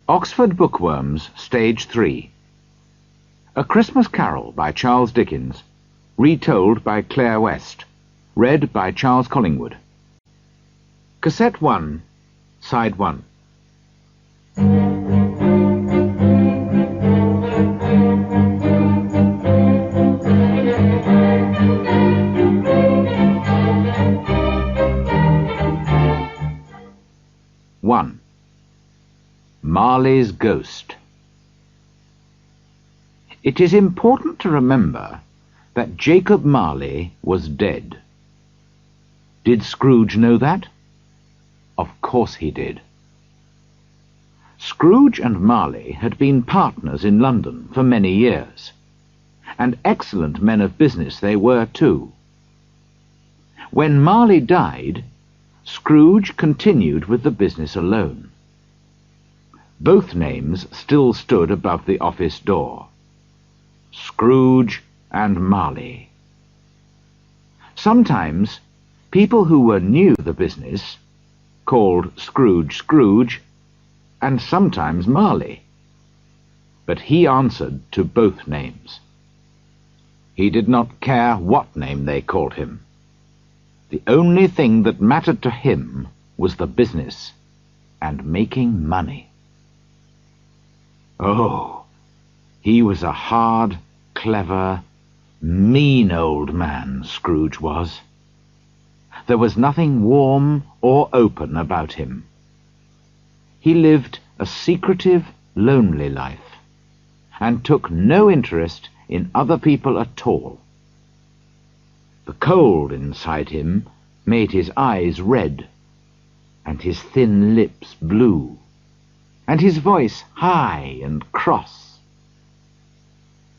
Oxford Bookworms, Stage 3. A Christmas Carol by Charles Dickens, retold by Claire West, read by Charles Collingwood. Cassette 1, Side 1. One. Marley's Ghost. It is important to remember that Jacob Marley was dead. Did Scrooge know that? Of course he did. Scrooge and Marley had been partners in London for many years, and excellent men of business they were too. When Marley died, Scrooge continued with the business alone. Both names still stood above the office door. Scrooge and Marley. Sometimes people who were new to the business called Scrooge Scrooge, and sometimes Marley. But he answered to both names. He did not care what name they called him. The only thing that mattered to him was the business and making money. Oh, he was a hard, clever, mean old man, Scrooge was. There was nothing warm or open about him. He lived a secretive, lonely life, and took no interest in other people at all. The cold inside him made his eyes red, and his thin lips blue, and his voice high and cross.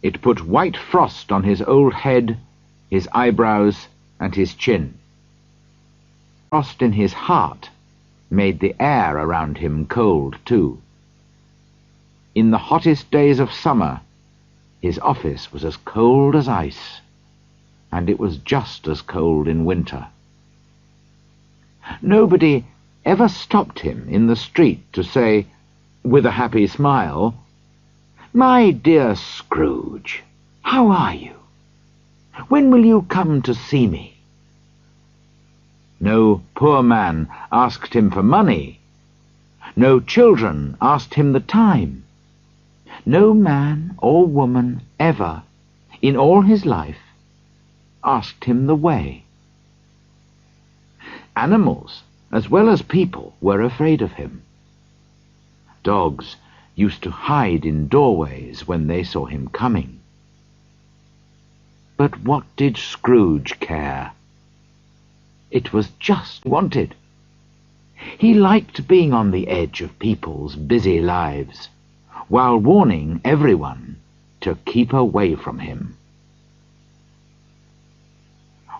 It put white frost on his old head, his eyebrows, and his chin. Frost in his heart made the air around him cold too. In the hottest days of summer, his office was as cold as ice, and it was just as cold in winter. Nobody ever stopped him in the street to say, with a happy smile, "My dear Scrooge, how are you? When will you come to see me?" No poor man asked him for money. No children asked him the time. No man or woman ever, in all his life, asked him the way. Animals, as well as people, were afraid of him. Dogs used to hide in doorways when they saw him coming. But what did Scrooge care? It was just wanted. He liked being on the edge of people's busy lives, while warning everyone to keep away from him.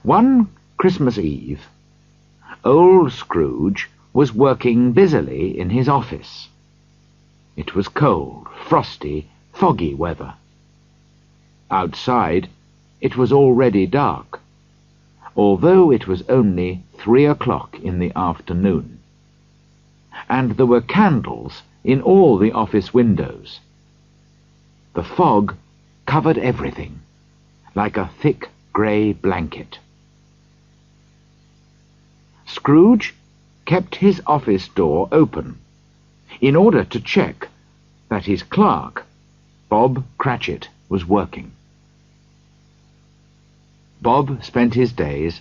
One Christmas Eve, old Scrooge was working busily in his office. It was cold, frosty, foggy weather. Outside, it was already dark, although it was only 3 o'clock in the afternoon, and there were candles in all the office windows. The fog covered everything, like a thick grey blanket. Scrooge kept his office door open, in order to check that his clerk, Bob Cratchit, was working. Bob spent his days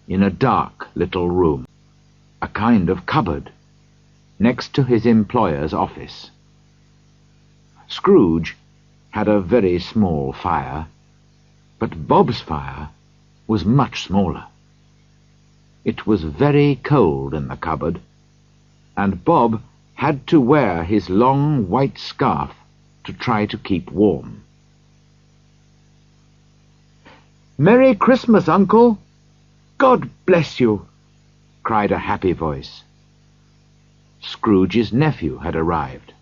in a dark little room, a kind of cupboard, next to his employer's office. Scrooge had a very small fire, but Bob's fire was much smaller. It was very cold in the cupboard, and Bob had to wear his long white scarf to try to keep warm. "Merry Christmas, Uncle! God bless you!" cried a happy voice. Scrooge's nephew had arrived.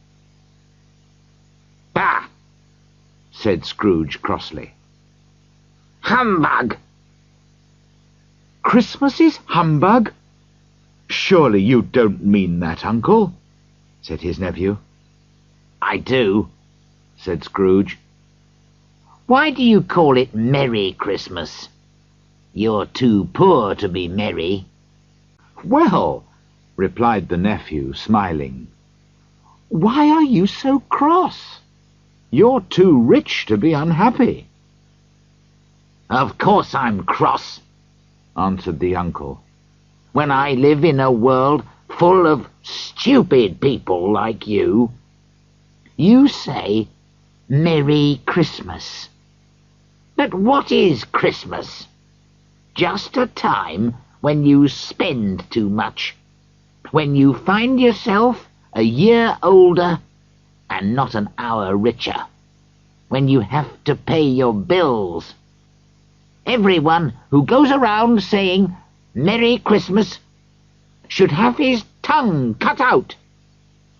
"Bah!" said Scrooge crossly. "Humbug!" "Christmas is humbug? Surely you don't mean that, Uncle," said his nephew. I do," said Scrooge. "Why do you call it Merry Christmas? You're too poor to be merry." "Well," replied the nephew, smiling, "why are you so cross? You're too rich to be unhappy." "Of course I'm cross," answered the uncle, "when I live in a world full of stupid people like you. You say, Merry Christmas. But what is Christmas? Just a time when you spend too much, when you find yourself a year older and not an hour richer, when you have to pay your bills. Everyone who goes around saying Merry Christmas should have his tongue cut out.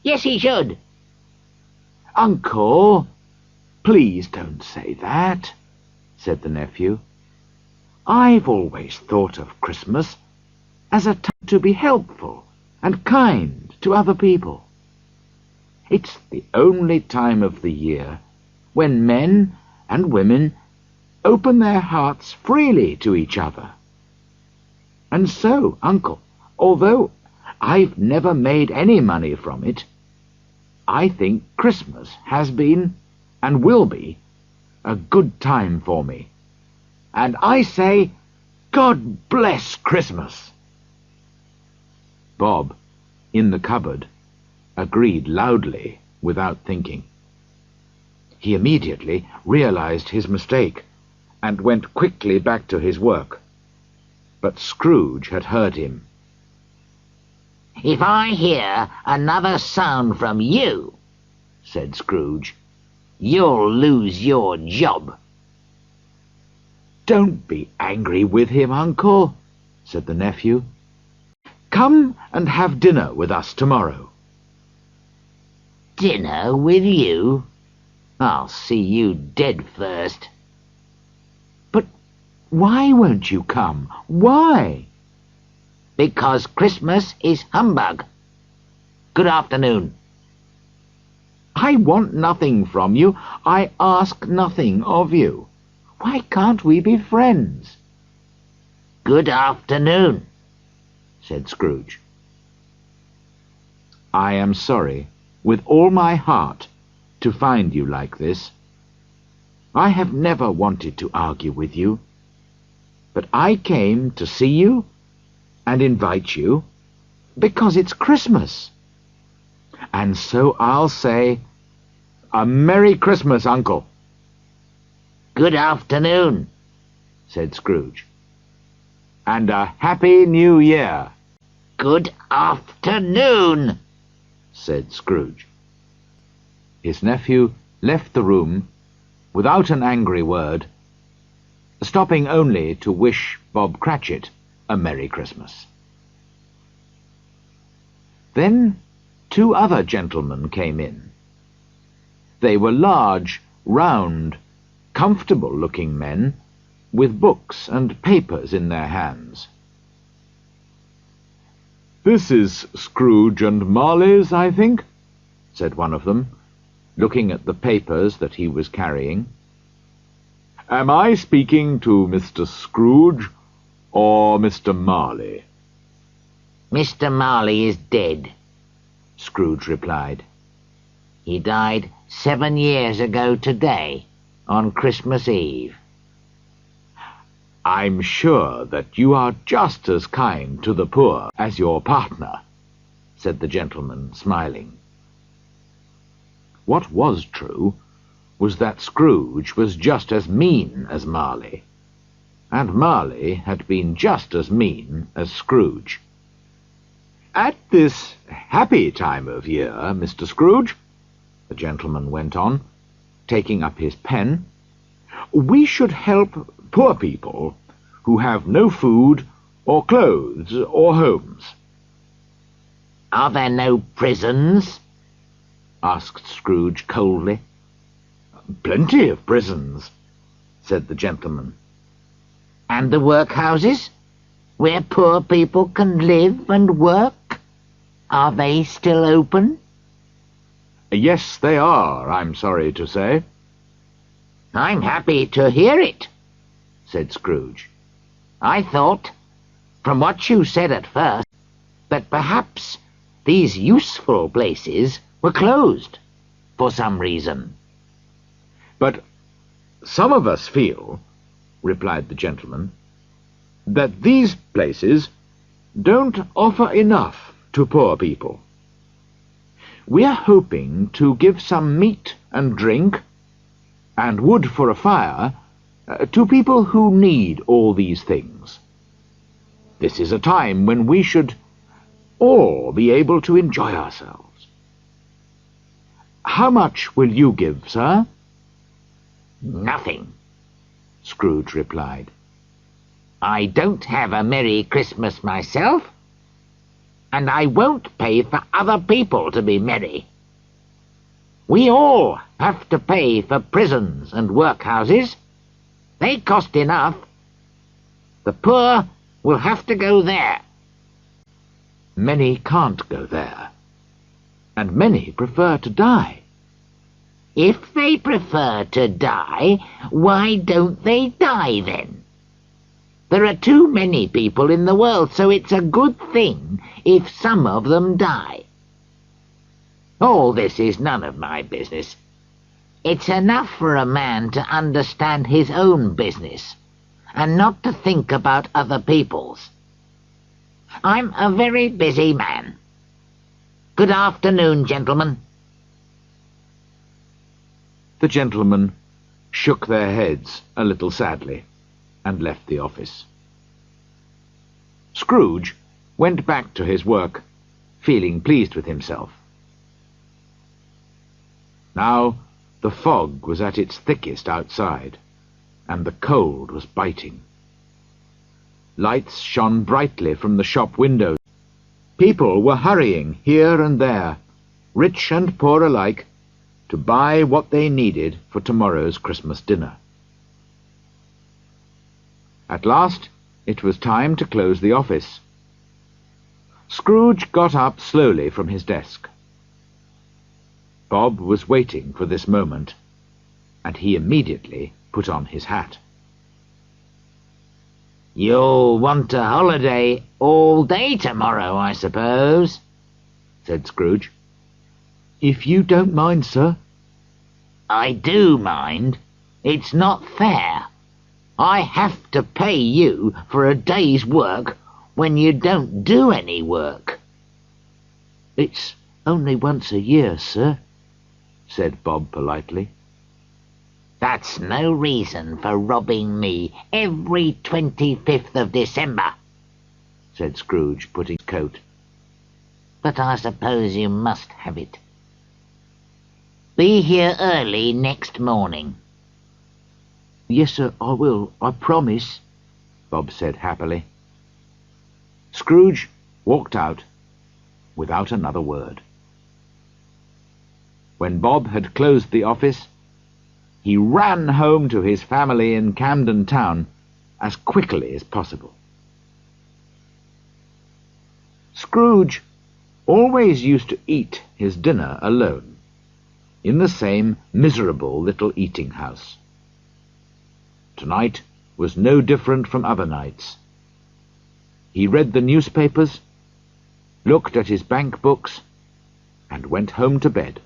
Yes, he should." "Uncle, please don't say that," said the nephew. "I've always thought of Christmas as a time to be helpful and kind to other people. It's the only time of the year when men and women open their hearts freely to each other. And so, Uncle, although I've never made any money from it, I think Christmas has been, and will be, a good time for me. And I say, God bless Christmas." Bob, in the cupboard, agreed loudly without thinking. He immediately realized his mistake and went quickly back to his work. But Scrooge had heard him. "If I hear another sound from you," said Scrooge, "you'll lose your job." "Don't be angry with him, Uncle," said the nephew. "Come and have dinner with us tomorrow." "Dinner with you? I'll see you dead first." "But why won't you come? Why?" "Because Christmas is humbug. Good afternoon." "I want nothing from you. I ask nothing of you. Why can't we be friends?" "Good afternoon," said Scrooge. "I am sorry, with all my heart, to find you like this. I have never wanted to argue with you, but I came to see you and invite you because it's Christmas. And so I'll say, a Merry Christmas, Uncle." "Good afternoon," said Scrooge. "And a Happy New Year." "Good afternoon," said Scrooge. His nephew left the room without an angry word, stopping only to wish Bob Cratchit a Merry Christmas. Then 2 other gentlemen came in. They were large, round, comfortable-looking men with books and papers in their hands. "This is Scrooge and Marley's, I think," said one of them, looking at the papers that he was carrying. "Am I speaking to Mr. Scrooge or Mr. Marley?" "Mr. Marley is dead," Scrooge replied. "He died 7 years ago today, on Christmas Eve." "I'm sure that you are just as kind to the poor as your partner," said the gentleman, smiling. What was true was that Scrooge was just as mean as Marley, and Marley had been just as mean as Scrooge. "At this happy time of year, Mr. Scrooge," the gentleman went on, taking up his pen, "we should help poor people who have no food or clothes or homes." "Are there no prisons?" asked Scrooge coldly. "Plenty of prisons," said the gentleman. "And the workhouses, where poor people can live and work? Are they still open?" Yes, they are, I'm sorry to say. I'm happy to hear it, said Scrooge. I thought, from what you said at first, that perhaps these useful places were closed for some reason. But some of us feel, replied the gentleman, that these places don't offer enough to poor people. We're hoping to give some meat and drink, and wood for a fire, to people who need all these things. This is a time when we should all be able to enjoy ourselves. How much will you give, sir? Nothing, Scrooge replied. I don't have a Merry Christmas myself, and I won't pay for other people to be merry. We all have to pay for prisons and workhouses. They cost enough. The poor will have to go there. Many can't go there, and many prefer to die. If they prefer to die, why don't they die then? There are too many people in the world, so it's a good thing if some of them die. All this is none of my business. It's enough for a man to understand his own business, and not to think about other people's. I'm a very busy man. Good afternoon, gentlemen. The gentlemen shook their heads a little sadly, and left the office. Scrooge went back to his work, feeling pleased with himself. Now the fog was at its thickest outside, and the cold was biting. Lights shone brightly from the shop windows. People were hurrying here and there, rich and poor alike, to buy what they needed for tomorrow's Christmas dinner. At last it was time to close the office. Scrooge got up slowly from his desk. Bob was waiting for this moment, and he immediately put on his hat. You'll want a holiday all day tomorrow, I suppose, said Scrooge. If you don't mind, sir. I do mind. It's not fair. I have to pay you for a day's work when you don't do any work. It's only once a year, sir, said Bob politely. That's no reason for robbing me every 25th of December, said Scrooge, putting his coat. But I suppose you must have it. Be here early next morning. Yes, sir, I will, I promise, Bob said happily. Scrooge walked out without another word. When Bob had closed the office, he ran home to his family in Camden Town as quickly as possible. Scrooge always used to eat his dinner alone, in the same miserable little eating-house. Tonight was no different from other nights. He read the newspapers, looked at his bank books, and went home to bed.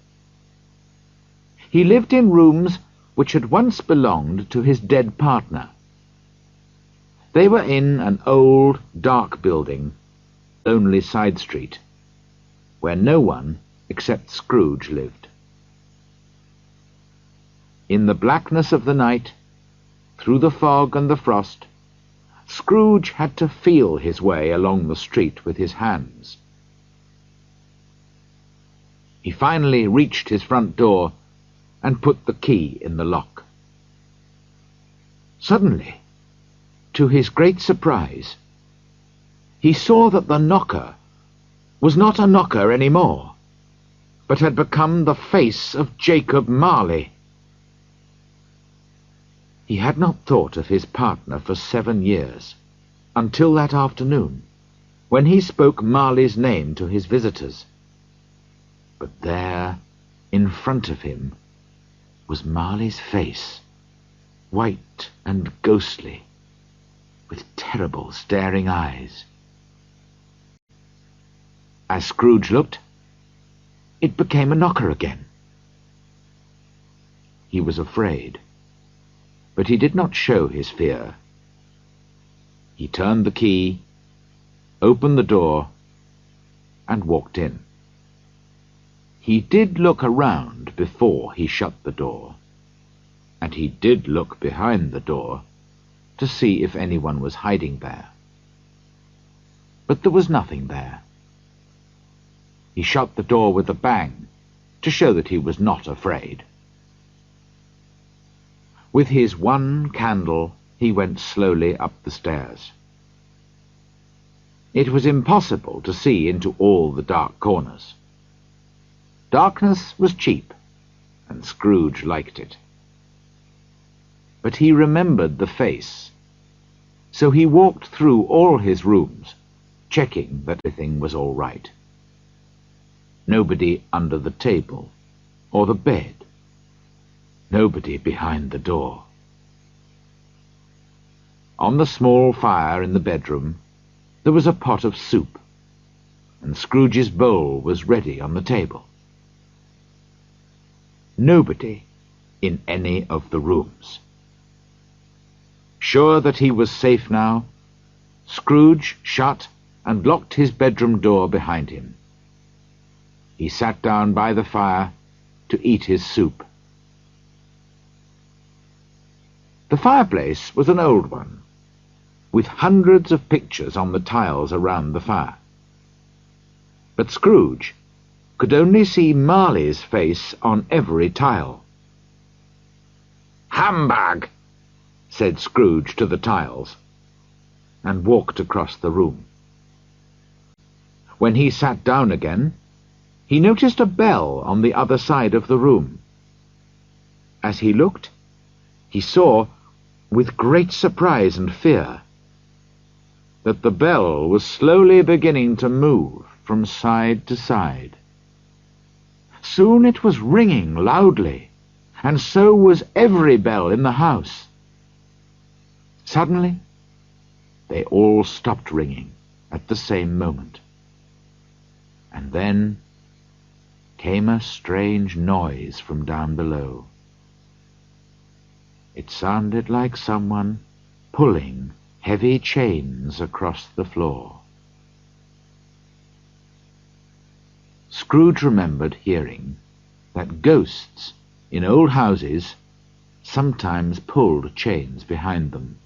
He lived in rooms which had once belonged to his dead partner. They were in an old, dark building, lonely side street, where no one except Scrooge lived. In the blackness of the night, through the fog and the frost, Scrooge had to feel his way along the street with his hands. He finally reached his front door and put the key in the lock. Suddenly, to his great surprise, he saw that the knocker was not a knocker any more, but had become the face of Jacob Marley. He had not thought of his partner for 7 years, until that afternoon, when he spoke Marley's name to his visitors. But there, in front of him was Marley's face, white and ghostly, with terrible staring eyes. As Scrooge looked, it became a knocker again. He was afraid, but he did not show his fear. He turned the key, opened the door, and walked in. He did look around before he shut the door, and he did look behind the door to see if anyone was hiding there. But there was nothing there. He shut the door with a bang to show that he was not afraid. With his one candle, he went slowly up the stairs. It was impossible to see into all the dark corners. Darkness was cheap, and Scrooge liked it. But he remembered the face, so he walked through all his rooms, checking that everything was all right. Nobody under the table or the bed. Nobody behind the door. On the small fire in the bedroom, there was a pot of soup, and Scrooge's bowl was ready on the table. Nobody in any of the rooms. Sure that he was safe now, Scrooge shut and locked his bedroom door behind him. He sat down by the fire to eat his soup. The fireplace was an old one, with hundreds of pictures on the tiles around the fire. But Scrooge could only see Marley's face on every tile. "Humbug!" said Scrooge to the tiles, and walked across the room. When he sat down again, he noticed a bell on the other side of the room. As he looked, he saw, with great surprise and fear, that the bell was slowly beginning to move from side to side. Soon it was ringing loudly, and so was every bell in the house. Suddenly, they all stopped ringing at the same moment. And then came a strange noise from down below. It sounded like someone pulling heavy chains across the floor. Scrooge remembered hearing that ghosts in old houses sometimes pulled chains behind them.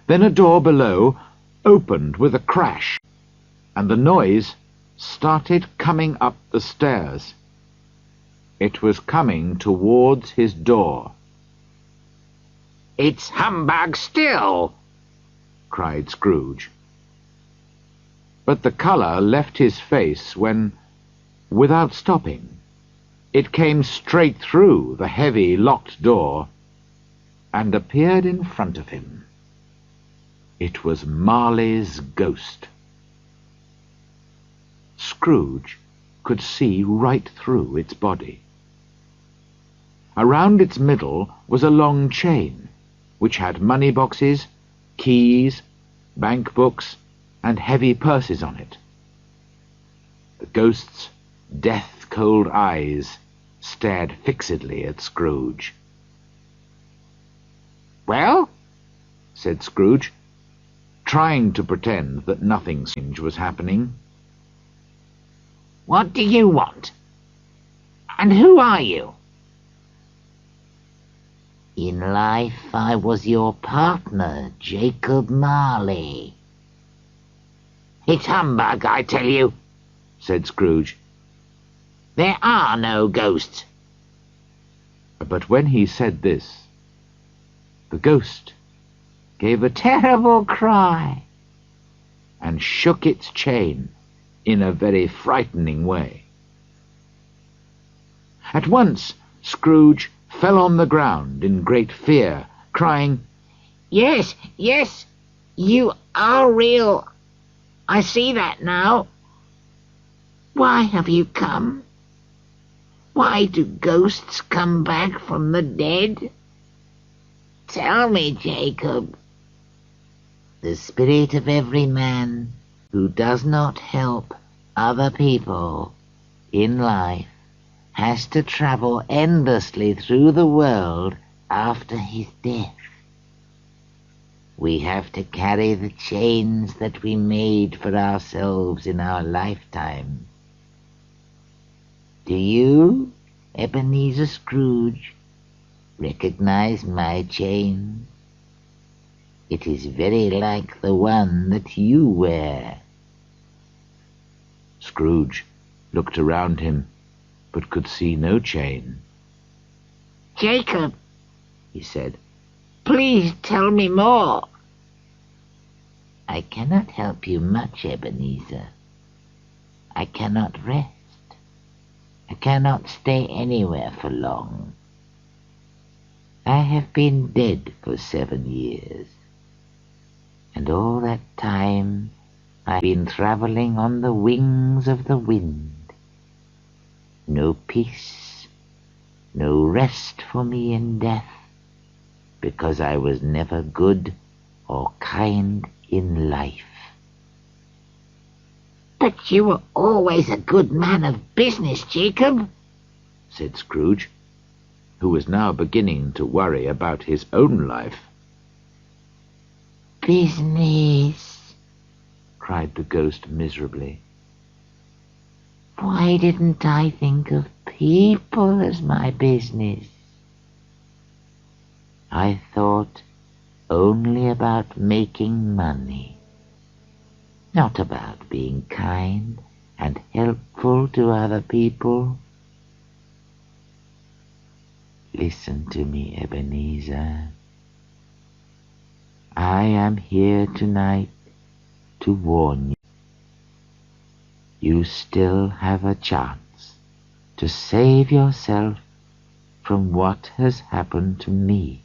Then a door below opened with a crash, and the noise started coming up the stairs. It was coming towards his door. "It's humbug still!" cried Scrooge. But the colour left his face when, without stopping, it came straight through the heavy locked door and appeared in front of him. It was Marley's ghost. Scrooge could see right through its body. Around its middle was a long chain, which had money boxes, keys, bank books, and heavy purses on it. The ghost's death-cold eyes stared fixedly at Scrooge. "Well?" said Scrooge, trying to pretend that nothing strange was happening. "What do you want? And who are you?" "In life I was your partner, Jacob Marley." "It's humbug, I tell you," said Scrooge. "There are no ghosts." But when he said this, the ghost gave a terrible cry and shook its chain in a very frightening way. At once Scrooge fell on the ground in great fear, crying, "Yes, yes, you are real. I see that now. Why have you come? Why do ghosts come back from the dead? Tell me, Jacob. The spirit of every man who does not help other people in life has to travel endlessly through the world after his death. We have to carry the chains that we made for ourselves in our lifetime. Do you, Ebenezer Scrooge, recognize my chain? It is very like the one that you wear. Scrooge looked around him, but could see no chain. Jacob, he said, please tell me more. I cannot help you much, Ebenezer. I cannot rest. I cannot stay anywhere for long. I have been dead for 7 years, and all that time I've been traveling on the wings of the wind. No peace, no rest for me in death, because I was never good or kind in life. But you were always a good man of business, Jacob, said Scrooge, who was now beginning to worry about his own life. Business, cried the ghost miserably. Why didn't I think of people as my business? I thought only about making money, not about being kind and helpful to other people. Listen to me, Ebenezer. I am here tonight to warn you. You still have a chance to save yourself from what has happened to me.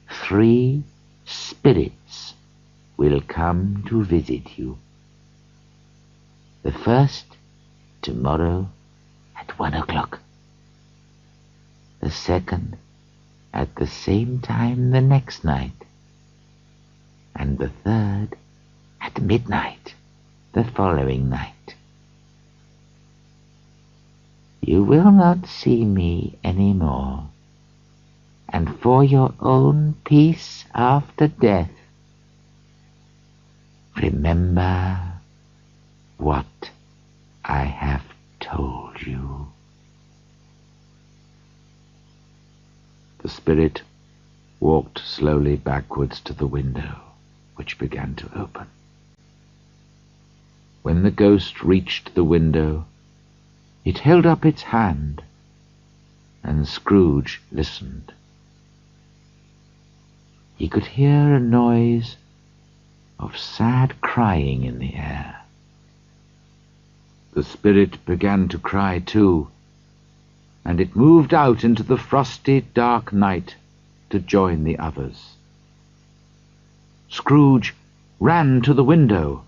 3 spirits will come to visit you. The first tomorrow at 1 o'clock. The second at the same time the next night. And the third at midnight the following night. You will not see me any more, and for your own peace after death, remember what I have told you. The spirit walked slowly backwards to the window, which began to open. When the ghost reached the window, it held up its hand, and Scrooge listened. He could hear a noise of sad crying in the air. The spirit began to cry too, and it moved out into the frosty, dark night to join the others. Scrooge ran to the window.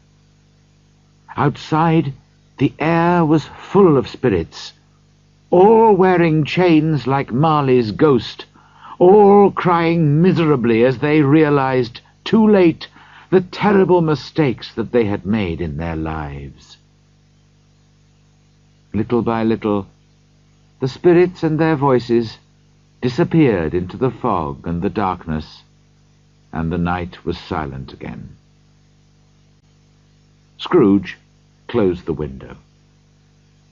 Outside, the air was full of spirits, all wearing chains like Marley's ghost, all crying miserably as they realized, too late, the terrible mistakes that they had made in their lives. Little by little, the spirits and their voices disappeared into the fog and the darkness, and the night was silent again. Scrooge closed the window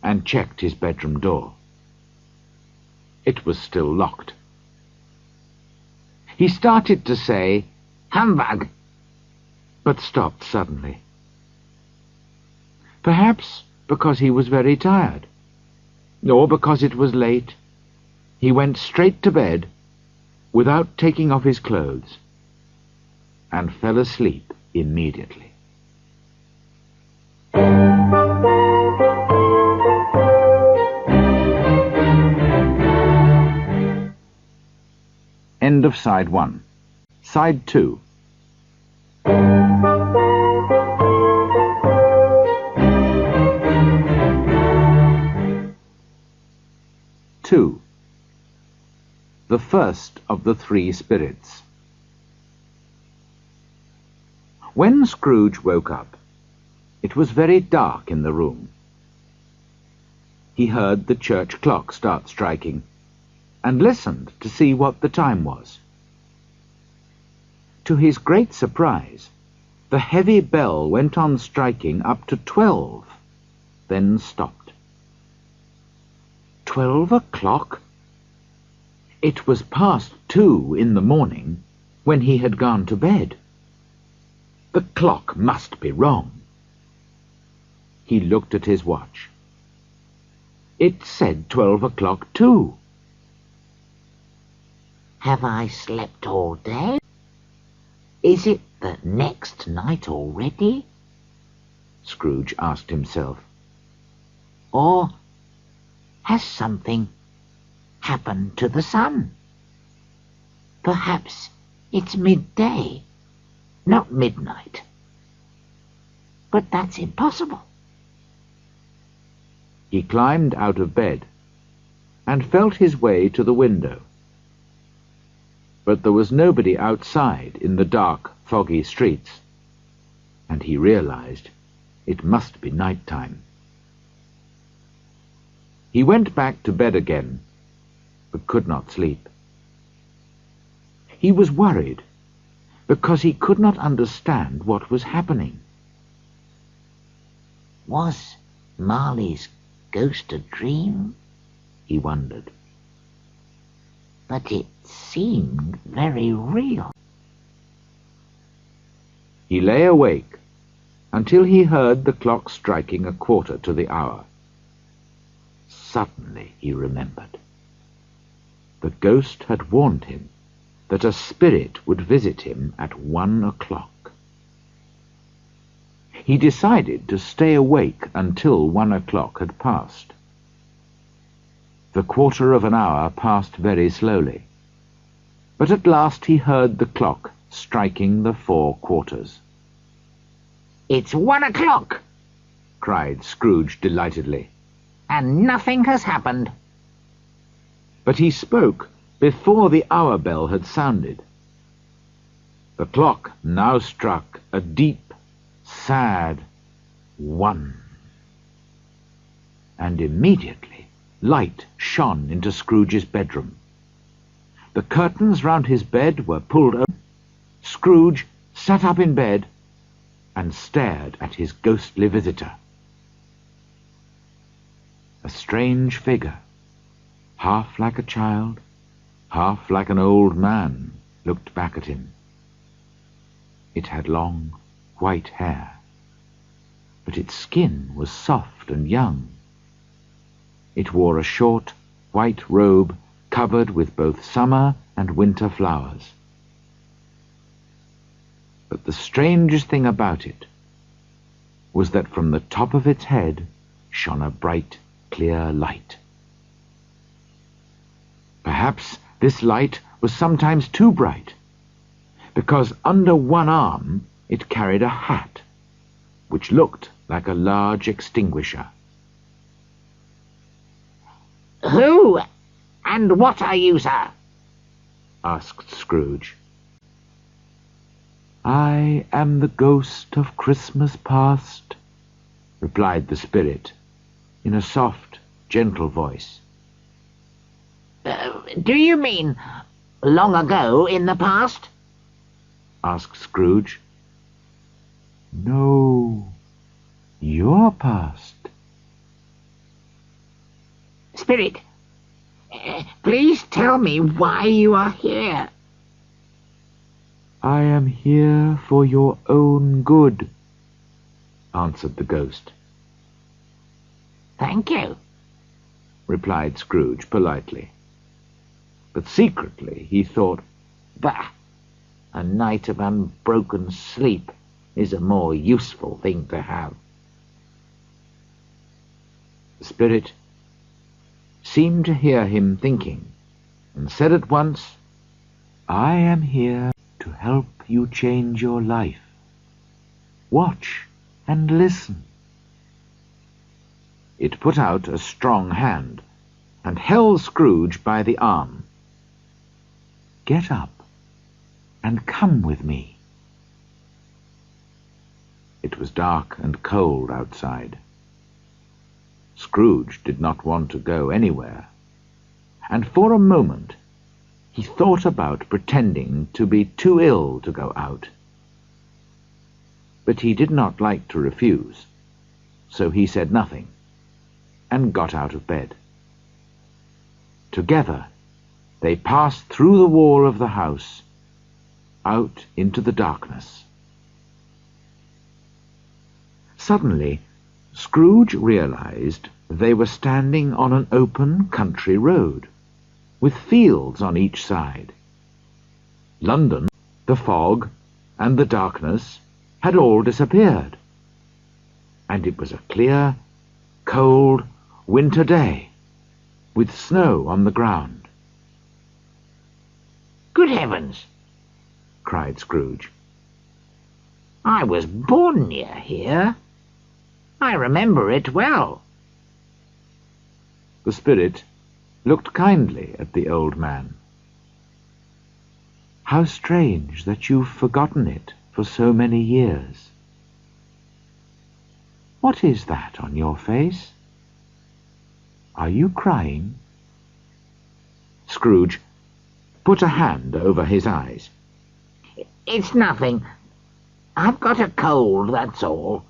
and checked his bedroom door. It was still locked. He started to say, "Humbug," but stopped suddenly. Perhaps because he was very tired, or because it was late, he went straight to bed without taking off his clothes, and fell asleep immediately. End of Side 1. Side 2. 2. The first of the three spirits. When Scrooge woke up, it was very dark in the room. He heard the church clock start striking, and listened to see what the time was. To his great surprise, the heavy bell went on striking up to 12, then stopped. 12 o'clock? It was past 2 in the morning when he had gone to bed. The clock must be wrong. He looked at his watch. It said 12 o'clock too. Have I slept all day? Is it the next night already? Scrooge asked himself. Or has something happened to the sun? Perhaps it's midday, not midnight. But that's impossible. He climbed out of bed and felt his way to the window. But there was nobody outside in the dark, foggy streets, and he realized it must be night time. He went back to bed again, but could not sleep. He was worried because he could not understand what was happening. Was Marley's ghost a dream? He wondered. But it seemed very real. He lay awake until he heard the clock striking 1/4 to the hour. Suddenly he remembered. The ghost had warned him that a spirit would visit him at 1 o'clock. He decided to stay awake until 1 o'clock had passed. The 1/4 of an hour passed very slowly, but at last he heard the clock striking the 4 quarters. It's 1 o'clock, cried Scrooge delightedly. and nothing has happened. But he spoke before the hour bell had sounded. The clock now struck a deep, sad 1. And immediately light shone into Scrooge's bedroom. The curtains round his bed were pulled open. Scrooge sat up in bed and stared at his ghostly visitor. A strange figure, half like a child, half like an old man, looked back at him. It had long, white hair, but its skin was soft and young. It wore a short, white robe covered with both summer and winter flowers. But the strangest thing about it was that from the top of its head shone a bright, clear light. Perhaps this light was sometimes too bright, because under one arm it carried a hat, which looked like a large extinguisher. Who and what are you, sir? Asked Scrooge. I am the ghost of Christmas past, replied the spirit, in a soft, gentle voice. Do you mean long ago in the past? Asked Scrooge. No, your past. Spirit, please tell me why you are here. I am here for your own good, answered the ghost. Thank you, replied Scrooge politely. But secretly he thought, bah, a night of unbroken sleep is a more useful thing to have. The spirit seemed to hear him thinking, and said at once, I am here to help you change your life. Watch and listen. It put out a strong hand and and held Scrooge by the arm. "Get up and come with me." It was dark and cold outside. Scrooge did not want to go anywhere, and for a moment he thought about pretending to be too ill to go out. But he did not like to refuse, so he said nothing, and got out of bed. Together they passed through the wall of the house, out into the darkness. Suddenly, Scrooge realized they were standing on an open country road, with fields on each side. London, the fog, and the darkness had all disappeared, and it was a clear, cold winter day, with snow on the ground. "Good heavens!" cried Scrooge. "I was born near here. I remember it well." The spirit looked kindly at the old man. "How strange that you've forgotten it for so many years. What is that on your face? Are you crying?" Scrooge put a hand over his eyes. "It's nothing. I've got a cold, that's all.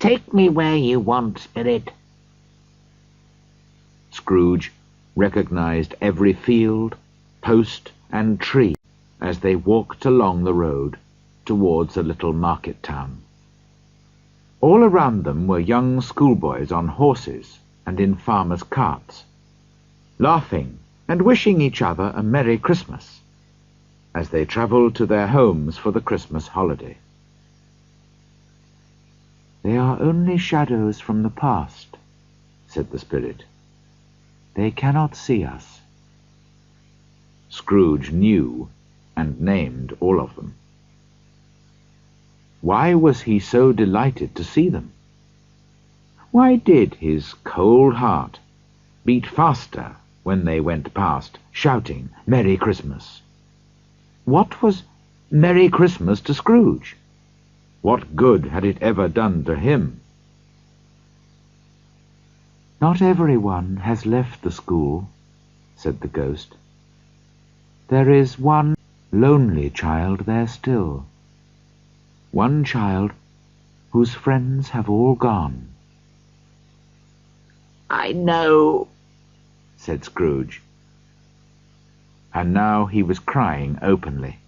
Take me where you want, Spirit." Scrooge recognized every field, post, and tree as they walked along the road towards a little market town. All around them were young schoolboys on horses and in farmers' carts, laughing and wishing each other a Merry Christmas as they travelled to their homes for the Christmas holiday. "They are only shadows from the past," said the spirit. "They cannot see us." Scrooge knew and named all of them. Why was he so delighted to see them? Why did his cold heart beat faster when they went past, shouting, "Merry Christmas"? What was Merry Christmas to Scrooge? What good had it ever done to him? "Not everyone has left the school," said the ghost. "There is one lonely child there still. One child whose friends have all gone." "I know," said Scrooge. And now he was crying openly.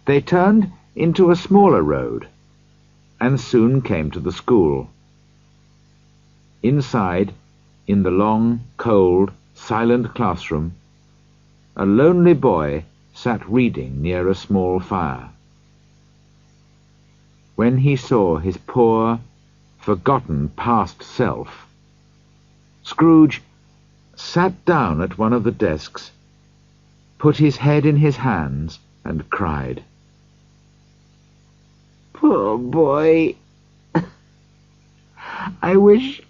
They turned into a smaller road, and soon came to the school. Inside, in the long, cold, silent classroom, a lonely boy sat reading near a small fire. When he saw his poor, forgotten past self, Scrooge sat down at one of the desks, put his head in his hands, and cried. "Poor boy. I wish...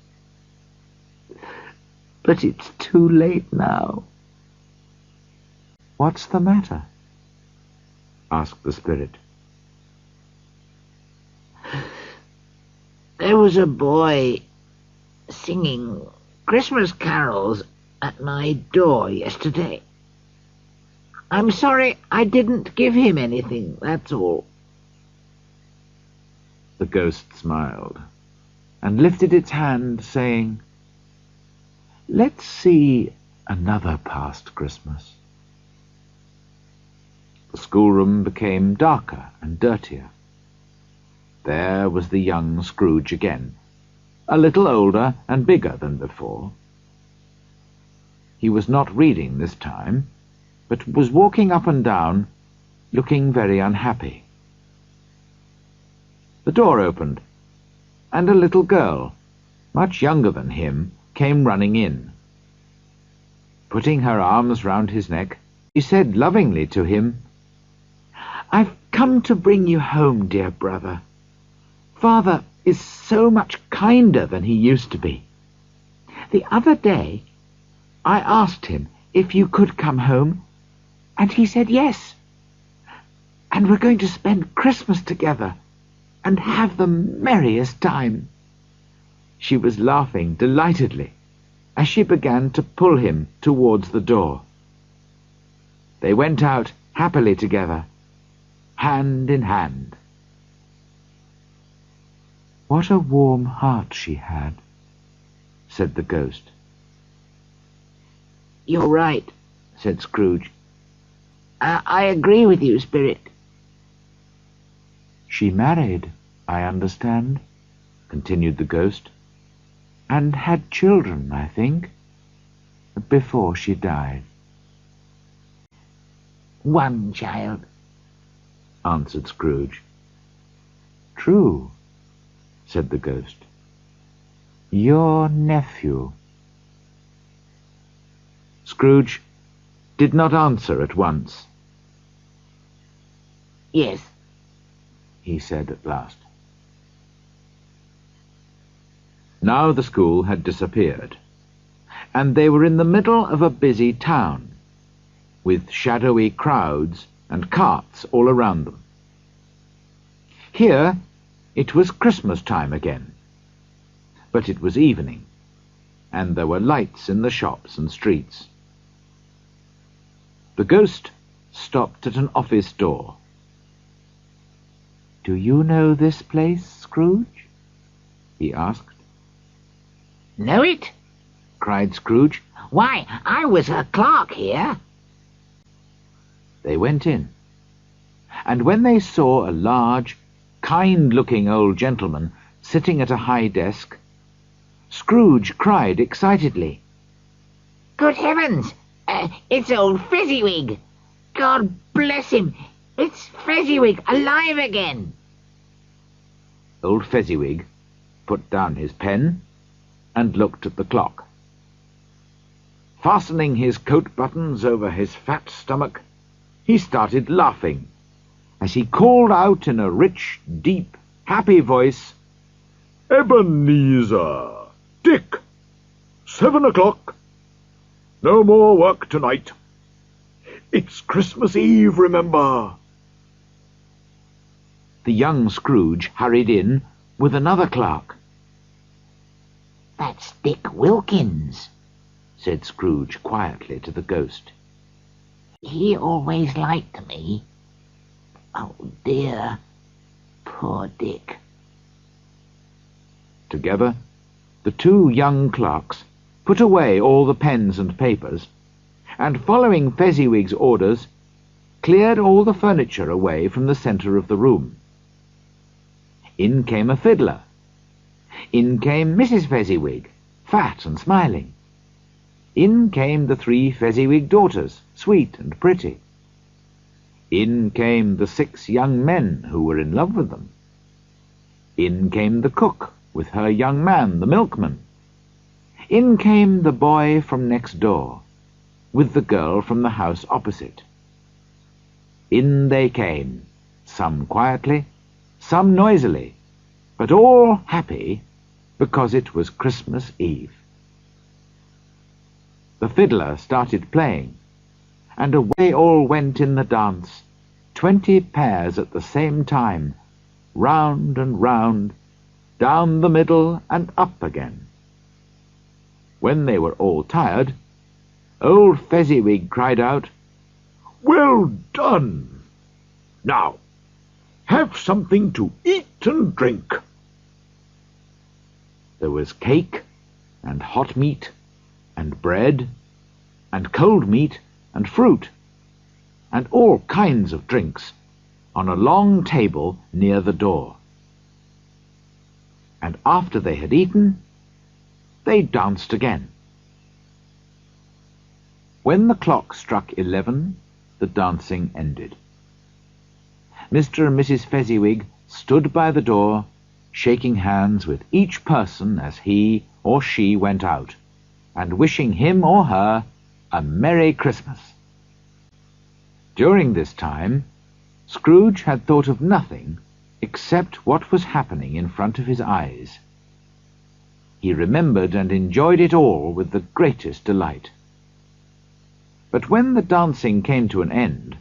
But it's too late now." "What's the matter?" asked the spirit. "There was a boy singing Christmas carols at my door yesterday. I'm sorry I didn't give him anything, that's all." The ghost smiled and lifted its hand, saying, "Let's see another past Christmas." The schoolroom became darker and dirtier. There was the young Scrooge again, a little older and bigger than before. He was not reading this time, but was walking up and down, looking very unhappy. The door opened, and a little girl, much younger than him, came running in. Putting her arms round his neck, she said lovingly to him, "I've come to bring you home, dear brother. Father is so much kinder than he used to be. The other day I asked him if you could come home, and he said yes. And we're going to spend Christmas together and have the merriest time." She was laughing delightedly as she began to pull him towards the door. They went out happily together, hand in hand. "What a warm heart she had," said the ghost. "You're right," said Scrooge. I agree with you, Spirit." "She married, I understand," continued the ghost, "and had children, I think, before she died." "One child," answered Scrooge. "True," said the ghost. "Your nephew." Scrooge did not answer at once. "Yes," he said at last. Now the school had disappeared, and they were in the middle of a busy town, with shadowy crowds and carts all around them. Here it was Christmas time again, but it was evening, and there were lights in the shops and streets. The ghost stopped at an office door. "Do you know this place, Scrooge?" he asked. "Know it?" cried Scrooge. "Why, I was a clerk here." They went in, and when they saw a large, kind-looking old gentleman sitting at a high desk, Scrooge cried excitedly, "Good heavens! It's old Fezziwig! God bless him! It's Fezziwig alive again!" Old Fezziwig put down his pen and looked at the clock. Fastening his coat buttons over his fat stomach, he started laughing as he called out in a rich, deep, happy voice, "Ebenezer! Dick! 7 o'clock! No more work tonight. It's Christmas Eve, remember." The young Scrooge hurried in with another clerk. "That's Dick Wilkins," said Scrooge quietly to the ghost. "He always liked me. Oh dear, poor Dick." Together, the two young clerks put away all the pens and papers, and following Fezziwig's orders, cleared all the furniture away from the centre of the room. In came a fiddler. In came Mrs. Fezziwig, fat and smiling. In came the 3 Fezziwig daughters, sweet and pretty. In came the 6 young men who were in love with them. In came the cook with her young man, the milkman. In came the boy from next door, with the girl from the house opposite. In they came, some quietly, some noisily, but all happy because it was Christmas Eve. The fiddler started playing, and away all went in the dance, 20 pairs at the same time, round and round, down the middle and up again. When they were all tired, old Fezziwig cried out, "Well done! Now, have something to eat and drink." There was cake, and hot meat, and bread, and cold meat, and fruit, and all kinds of drinks, on a long table near the door. And after they had eaten, they danced again. When the clock struck 11, the dancing ended. Mr. and Mrs. Fezziwig stood by the door, shaking hands with each person as he or she went out, and wishing him or her a Merry Christmas. During this time, Scrooge had thought of nothing except what was happening in front of his eyes. He remembered and enjoyed it all with the greatest delight. But when the dancing came to an end,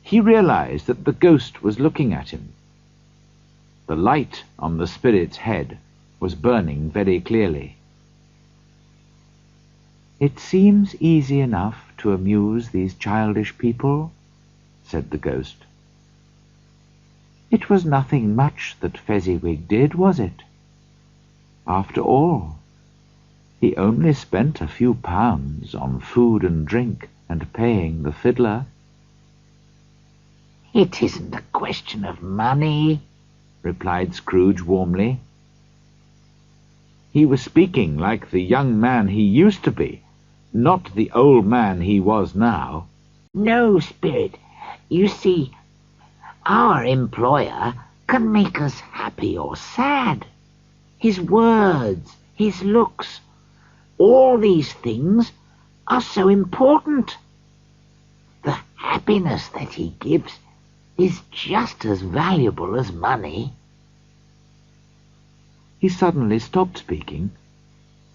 he realized that the ghost was looking at him. The light on the spirit's head was burning very clearly. "It seems easy enough to amuse these childish people," said the ghost. "It was nothing much that Fezziwig did, was it? After all, he only spent a few pounds on food and drink and paying the fiddler." "It isn't a question of money," replied Scrooge warmly. He was speaking like the young man he used to be, not the old man he was now. "No, Spirit. You see, our employer can make us happy or sad. His words, his looks, all these things are so important. The happiness that he gives is just as valuable as money." He suddenly stopped speaking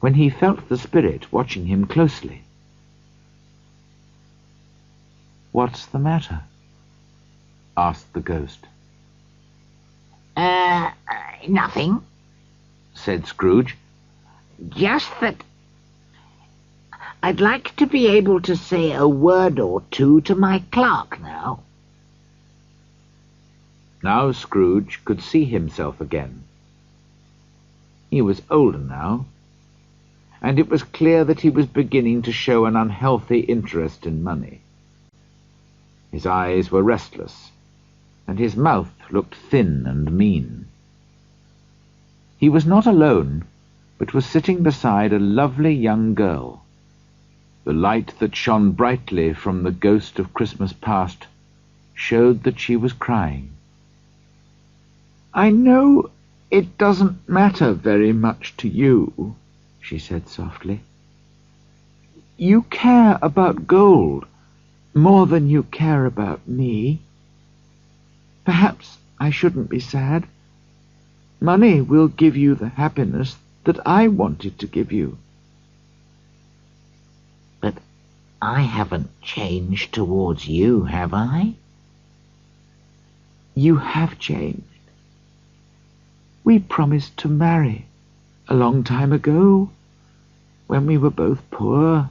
when he felt the spirit watching him closely. "What's the matter?" asked the ghost. Nothing," said Scrooge. "just that I'd like to be able to say a word or two to my clerk now." Now Scrooge could see himself again. He was older now, and it was clear that he was beginning to show an unhealthy interest in money. His eyes were restless, and his mouth looked thin and mean. He was not alone, but was sitting beside a lovely young girl. The light that shone brightly from the ghost of Christmas past showed that she was crying. "I know it doesn't matter very much to you," she said softly. "You care about gold more than you care about me. Perhaps I shouldn't be sad. Money will give you the happiness that I wanted to give you." "But I haven't changed towards you, have I?" "You have changed. We promised to marry a long time ago, when we were both poor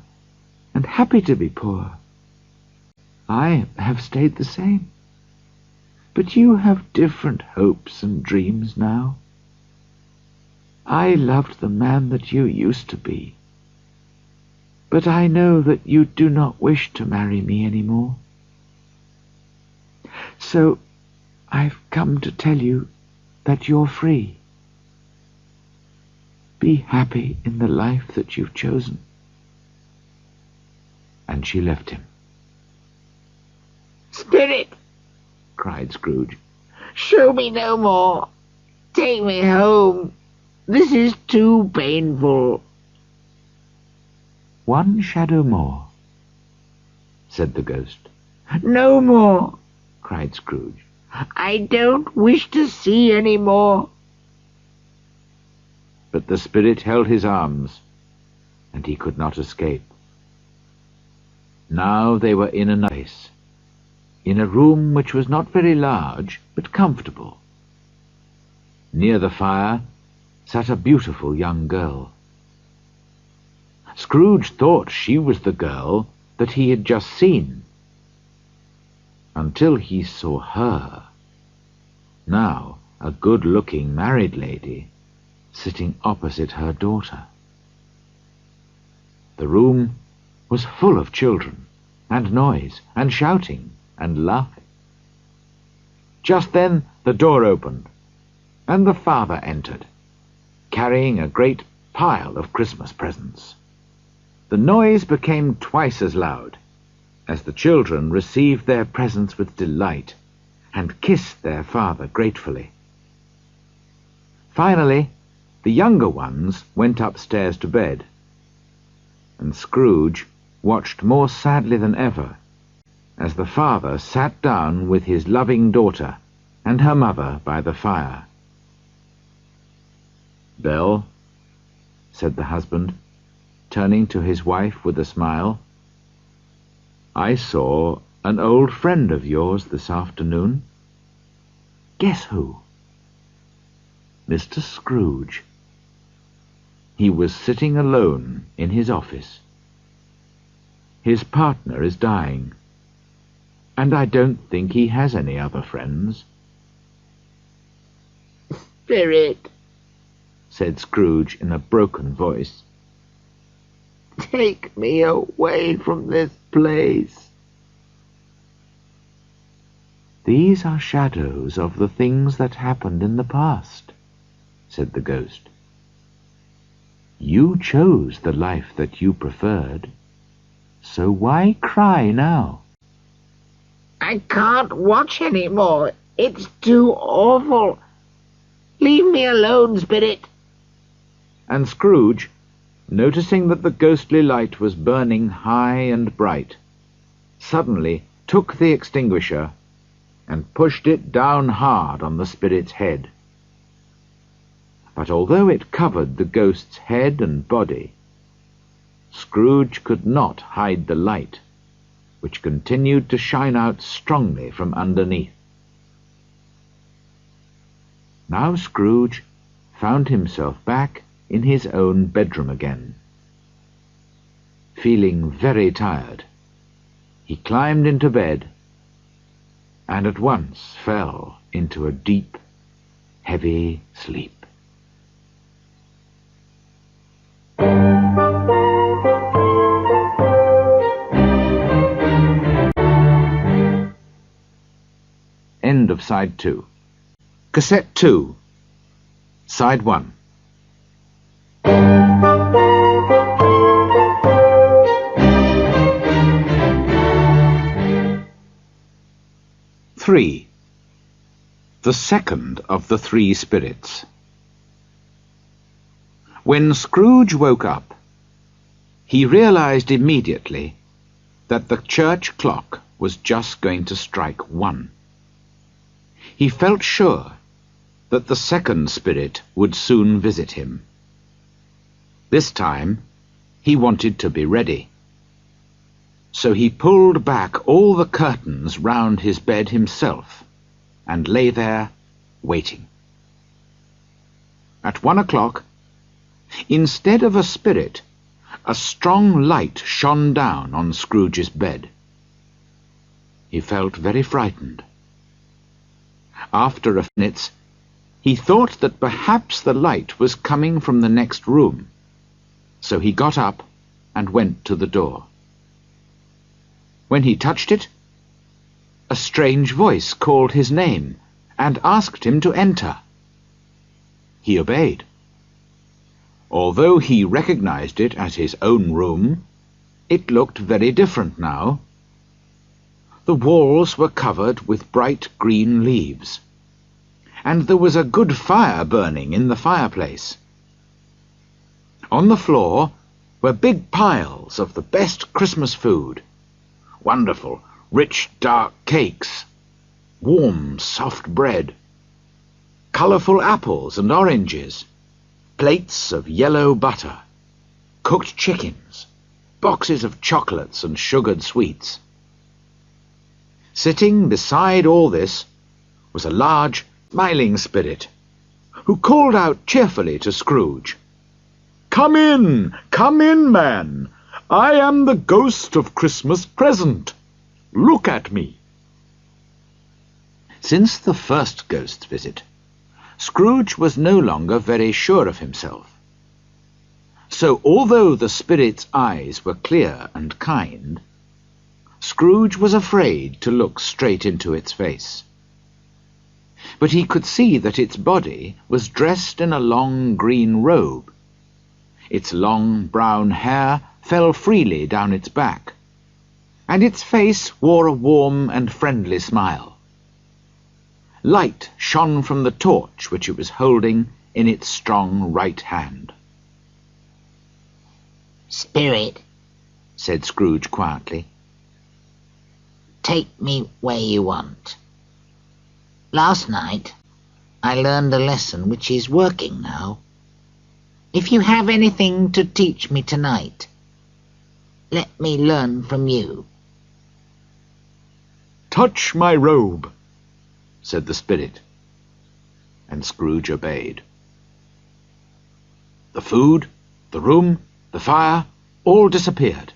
and happy to be poor. I have stayed the same, but you have different hopes and dreams now. I loved the man that you used to be, but I know that you do not wish to marry me any more. So I've come to tell you that you're free. Be happy in the life that you've chosen." And she left him. "Spirit," cried Scrooge, "show me no more. Take me home. This is too painful." "One shadow more," said the ghost. "No more," cried Scrooge. "I don't wish to see any more." But the spirit held his arms, and he could not escape. Now they were in another place, in a room which was not very large, but comfortable. Near the fire sat a beautiful young girl. Scrooge thought she was the girl that he had just seen, until he saw her, now a good-looking married lady, sitting opposite her daughter. The room was full of children, and noise, and shouting, and laughing. Just then the door opened, and the father entered, carrying a great pile of Christmas presents. The noise became twice as loud, as the children received their presents with delight, and kissed their father gratefully. Finally, the younger ones went upstairs to bed, and Scrooge watched more sadly than ever as the father sat down with his loving daughter and her mother by the fire. "Belle," said the husband, turning to his wife with a smile. "I saw an old friend of yours this afternoon." "Guess who?" "Mr. Scrooge. He was sitting alone in his office. His partner is dying, and I don't think he has any other friends." "Spirit," said Scrooge in a broken voice, "take me away from this place." "These are shadows of the things that happened in the past," said the ghost. "You chose the life that you preferred, so why cry now?" "I can't watch any more. It's too awful. Leave me alone, Spirit." And Scrooge, noticing that the ghostly light was burning high and bright, suddenly took the extinguisher and pushed it down hard on the spirit's head. But although it covered the ghost's head and body, Scrooge could not hide the light, which continued to shine out strongly from underneath. Now Scrooge found himself back in his own bedroom again. Feeling very tired, he climbed into bed and at once fell into a deep, heavy sleep. End of Side 2. Cassette 2, Side 1. Three. The second of the three spirits. When Scrooge woke up, he realized immediately that the church clock was just going to strike 1. He felt sure that the second spirit would soon visit him. This time, he wanted to be ready. So he pulled back all the curtains round his bed himself and lay there, waiting. At 1 o'clock, instead of a spirit, a strong light shone down on Scrooge's bed. He felt very frightened. After a few minutes, he thought that perhaps the light was coming from the next room, so he got up and went to the door. When he touched it, a strange voice called his name and asked him to enter. He obeyed. Although he recognized it as his own room, it looked very different now. The walls were covered with bright green leaves, and there was a good fire burning in the fireplace. On the floor were big piles of the best Christmas food, wonderful, rich, dark cakes, warm, soft bread, colourful apples and oranges, plates of yellow butter, cooked chickens, boxes of chocolates and sugared sweets. Sitting beside all this was a large, smiling spirit, who called out cheerfully to Scrooge, come in, man! I am the ghost of Christmas present. Look at me." Since the first ghost's visit, Scrooge was no longer very sure of himself. So although the spirit's eyes were clear and kind, Scrooge was afraid to look straight into its face. But he could see that its body was dressed in a long green robe. Its long brown hair fell freely down its back, and its face wore a warm and friendly smile. Light shone from the torch which it was holding in its strong right hand. "Spirit," said Scrooge quietly, "take me where you want. Last night I learned a lesson which is working now. If you have anything to teach me tonight, let me learn from you." "Touch my robe," said the spirit, and Scrooge obeyed. The food, the room, the fire, all disappeared,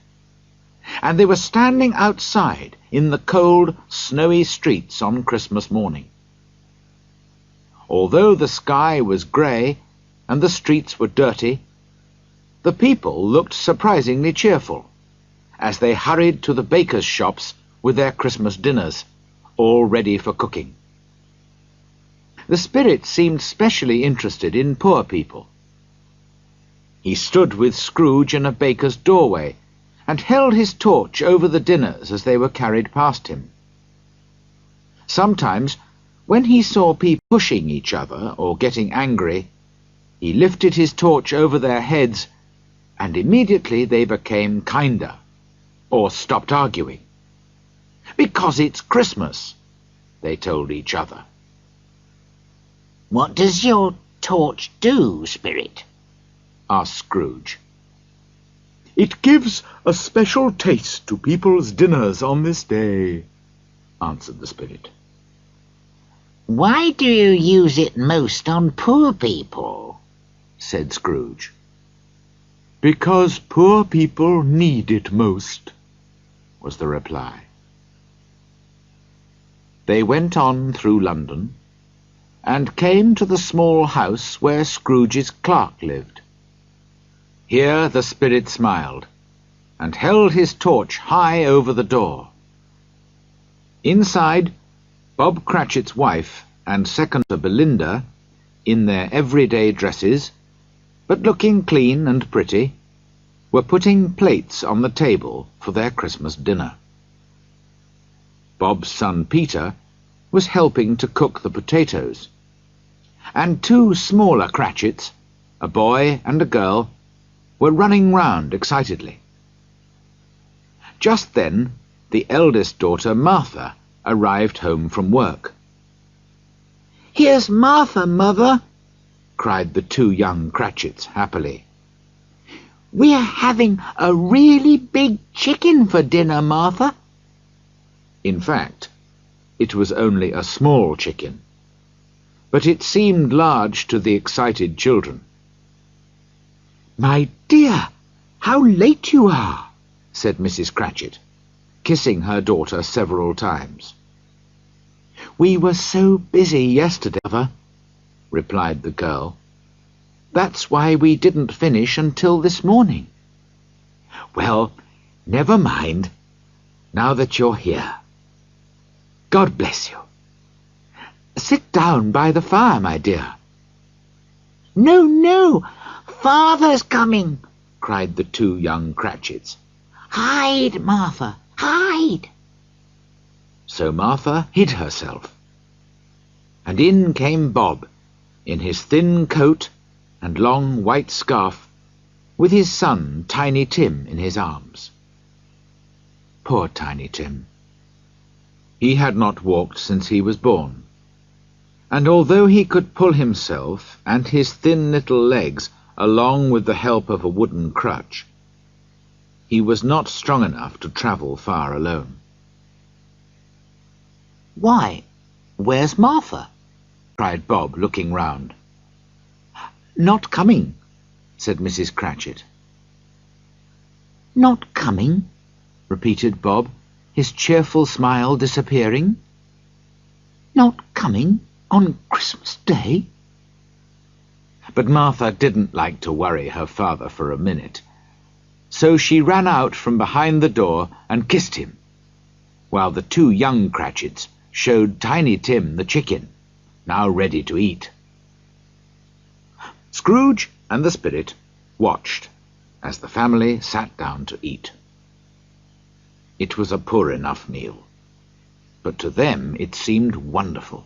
and they were standing outside in the cold, snowy streets on Christmas morning. Although the sky was grey and the streets were dirty, the people looked surprisingly cheerful as they hurried to the bakers' shops with their Christmas dinners, all ready for cooking. The spirit seemed specially interested in poor people. He stood with Scrooge in a baker's doorway and held his torch over the dinners as they were carried past him. Sometimes, when he saw people pushing each other or getting angry, he lifted his torch over their heads, and immediately they became kinder, or stopped arguing. "Because it's Christmas," they told each other. "What does your torch do, spirit?" asked Scrooge. "It gives a special taste to people's dinners on this day," answered the spirit. "Why do you use it most on poor people?" said Scrooge. "Because poor people need it most," was the reply. They went on through London, and came to the small house where Scrooge's clerk lived. Here the spirit smiled, and held his torch high over the door. Inside, Bob Cratchit's wife and seconder Belinda, in their everyday dresses, but looking clean and pretty, were putting plates on the table for their Christmas dinner. Bob's son Peter was helping to cook the potatoes, and two smaller Cratchits, a boy and a girl, were running round excitedly. Just then the eldest daughter, Martha, arrived home from work. "Here's Martha, Mother," cried the two young Cratchits happily. "We're having a really big chicken for dinner, Martha." In fact, it was only a small chicken, but it seemed large to the excited children. "My dear, how late you are," said Mrs. Cratchit, kissing her daughter several times. "We were so busy yesterday, Mother," replied the girl. "That's why we didn't finish until this morning." "Well, never mind, now that you're here. God bless you. Sit down by the fire, my dear." "No, no, Father's coming," cried the two young Cratchits. "Hide, Martha, hide." So Martha hid herself, and in came Bob, in his thin coat and long white scarf, with his son Tiny Tim in his arms. Poor Tiny Tim. He had not walked since he was born, and although he could pull himself and his thin little legs along with the help of a wooden crutch, he was not strong enough to travel far alone. "Why, where's Martha?" cried Bob, looking round. "Not coming," said Mrs. Cratchit. "Not coming?" repeated Bob, his cheerful smile disappearing. "Not coming on Christmas Day?" But Martha didn't like to worry her father for a minute, so she ran out from behind the door and kissed him, while the two young Cratchits showed Tiny Tim the chicken, now ready to eat. Scrooge and the spirit watched as the family sat down to eat. It was a poor enough meal, but to them it seemed wonderful,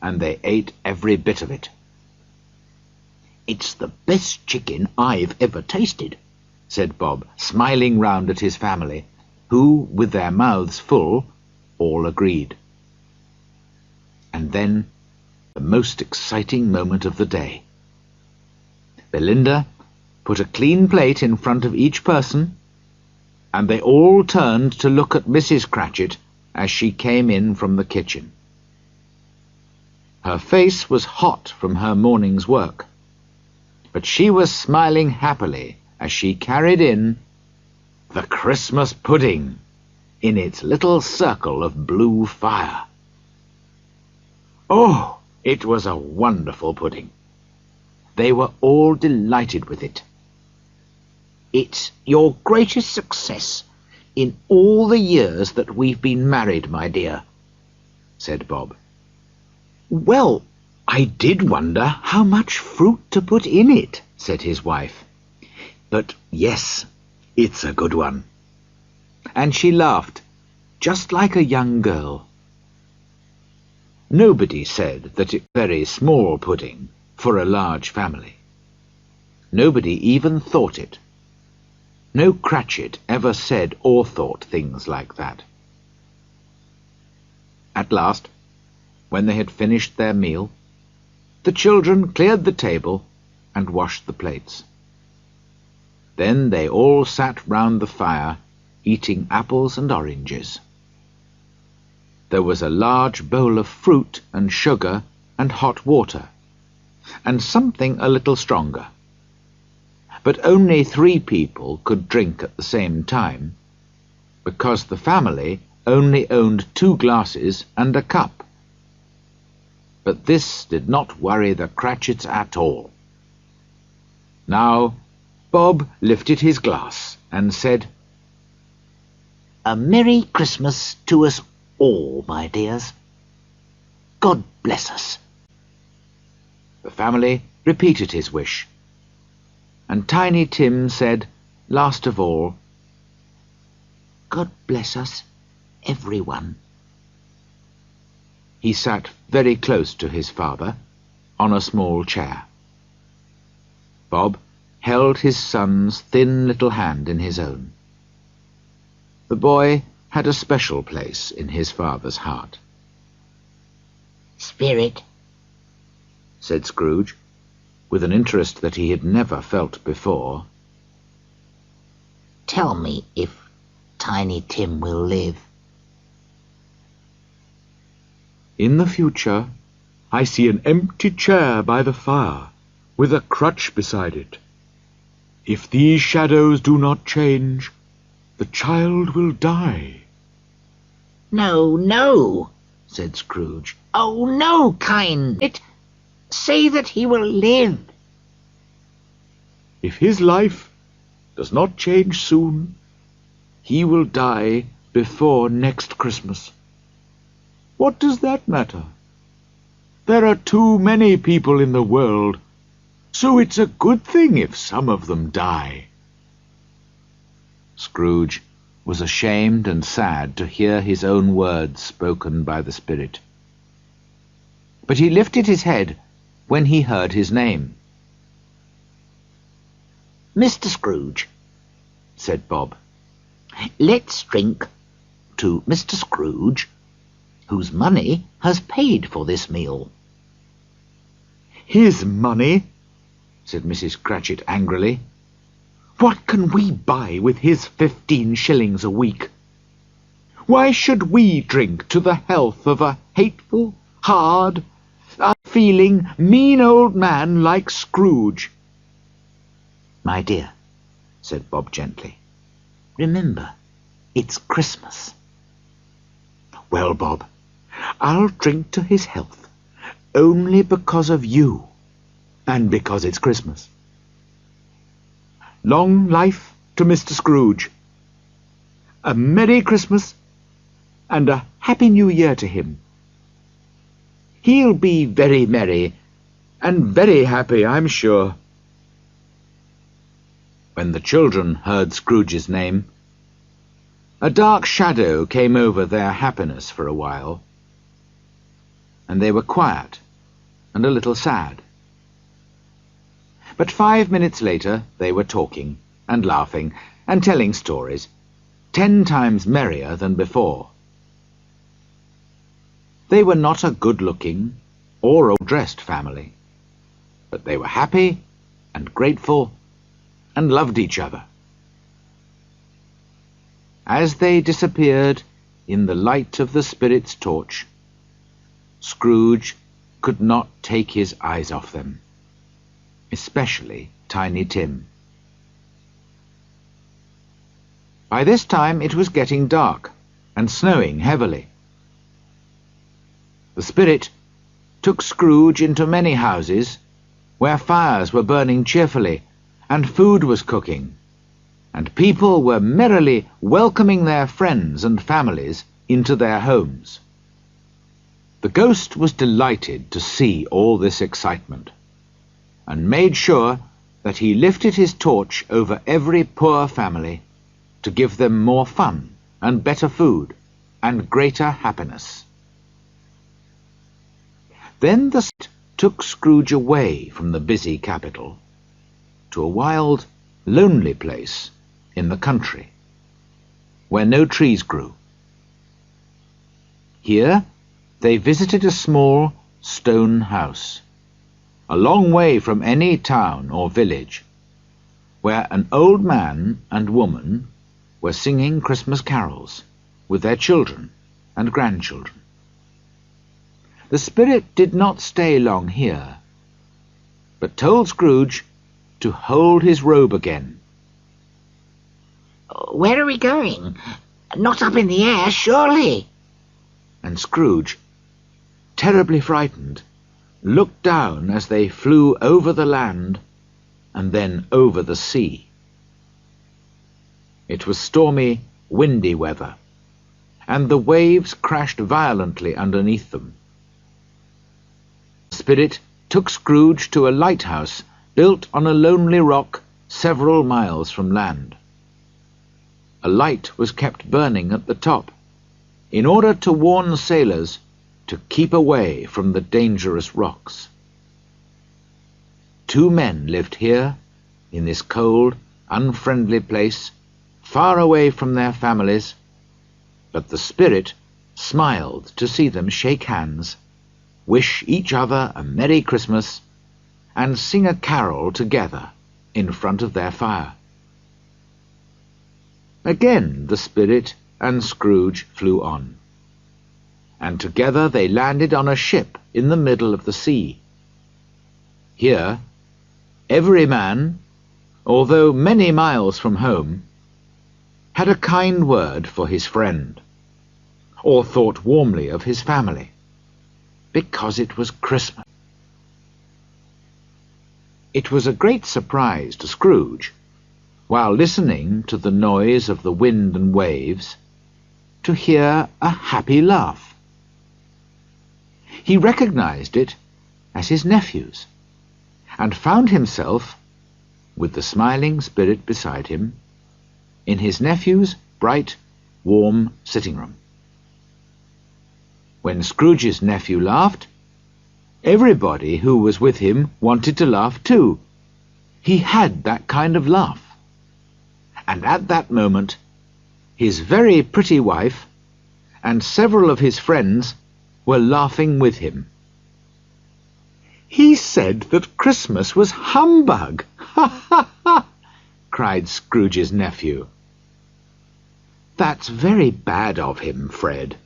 and they ate every bit of it. "It's the best chicken I've ever tasted," said Bob, smiling round at his family, who, with their mouths full, all agreed. And then the most exciting moment of the day. Belinda put a clean plate in front of each person, and they all turned to look at Mrs. Cratchit as she came in from the kitchen. Her face was hot from her morning's work, but she was smiling happily as she carried in the Christmas pudding in its little circle of blue fire. Oh, it was a wonderful pudding. They were all delighted with it. "It's your greatest success in all the years that we've been married, my dear," said Bob. "Well, I did wonder how much fruit to put in it," said his wife. "But yes, it's a good one." And she laughed, just like a young girl. Nobody said that it was a very small pudding for a large family. Nobody even thought it. No Cratchit ever said or thought things like that. At last, when they had finished their meal, the children cleared the table and washed the plates. Then they all sat round the fire, eating apples and oranges. There was a large bowl of fruit and sugar and hot water, and something a little stronger. But only 3 people could drink at the same time, because the family only owned 2 glasses and a cup. But this did not worry the Cratchits at all. Now Bob lifted his glass and said, "A Merry Christmas to us all, my dears. God bless us." The family repeated his wish, and Tiny Tim said, last of all, "God bless us, everyone." He sat very close to his father, on a small chair. Bob held his son's thin little hand in his own. The boy had a special place in his father's heart. "Spirit," said Scrooge, with an interest that he had never felt before, "tell me if Tiny Tim will live." In the future, I see an empty chair by the fire, with a crutch beside it. If these shadows do not change, the child will die. "No, no," said Scrooge. "Oh, no, kind it. Say that he will live." If his life does not change soon, he will die before next Christmas. What does that matter? There are too many people in the world, so it's a good thing if some of them die." Scrooge was ashamed and sad to hear his own words spoken by the spirit. But he lifted his head when he heard his name. "Mr. Scrooge," said Bob, "let's drink to Mr. Scrooge, whose money has paid for this meal." "His money?" said Mrs. Cratchit angrily. "What can we buy with his 15 shillings a week? Why should we drink to the health of a hateful, hard, unfeeling, mean old man like Scrooge?" "My dear," said Bob gently, "remember, it's Christmas." "Well, Bob, I'll drink to his health, only because of you, and because it's Christmas. Long life to Mr. Scrooge. A Merry Christmas and a Happy New Year to him. He'll be very merry and very happy, I'm sure." When the children heard Scrooge's name, a dark shadow came over their happiness for a while, and they were quiet and a little sad. But 5 minutes later they were talking and laughing and telling stories, 10 times merrier than before. They were not a good-looking or well-dressed family, but they were happy and grateful and loved each other. As they disappeared in the light of the spirit's torch, Scrooge could not take his eyes off them, especially Tiny Tim. By this time it was getting dark and snowing heavily. The spirit took Scrooge into many houses where fires were burning cheerfully and food was cooking, and people were merrily welcoming their friends and families into their homes. The ghost was delighted to see all this excitement, and made sure that he lifted his torch over every poor family to give them more fun and better food and greater happiness. Then the spirit took Scrooge away from the busy capital to a wild, lonely place in the country, where no trees grew. Here they visited a small stone house, a long way from any town or village, where an old man and woman were singing Christmas carols with their children and grandchildren. The spirit did not stay long here, but told Scrooge to hold his robe again. "Where are we going? Not up in the air, surely?" And Scrooge, terribly frightened, looked down as they flew over the land and then over the sea. It was stormy, windy weather, and the waves crashed violently underneath them. The spirit took Scrooge to a lighthouse built on a lonely rock several miles from land. A light was kept burning at the top, in order to warn sailors to keep away from the dangerous rocks. 2 men lived here, in this cold, unfriendly place, far away from their families, but the spirit smiled to see them shake hands, wish each other a Merry Christmas, and sing a carol together in front of their fire. Again the spirit and Scrooge flew on, and together they landed on a ship in the middle of the sea. Here, every man, although many miles from home, had a kind word for his friend, or thought warmly of his family, because it was Christmas. It was a great surprise to Scrooge, while listening to the noise of the wind and waves, to hear a happy laugh. He recognized it as his nephew's, and found himself, with the smiling spirit beside him, in his nephew's bright, warm sitting room. When Scrooge's nephew laughed, everybody who was with him wanted to laugh too. He had that kind of laugh. And at that moment, his very pretty wife and several of his friends were laughing with him. "He said that Christmas was humbug! Ha ha ha!" cried Scrooge's nephew. "That's very bad of him, Fred,"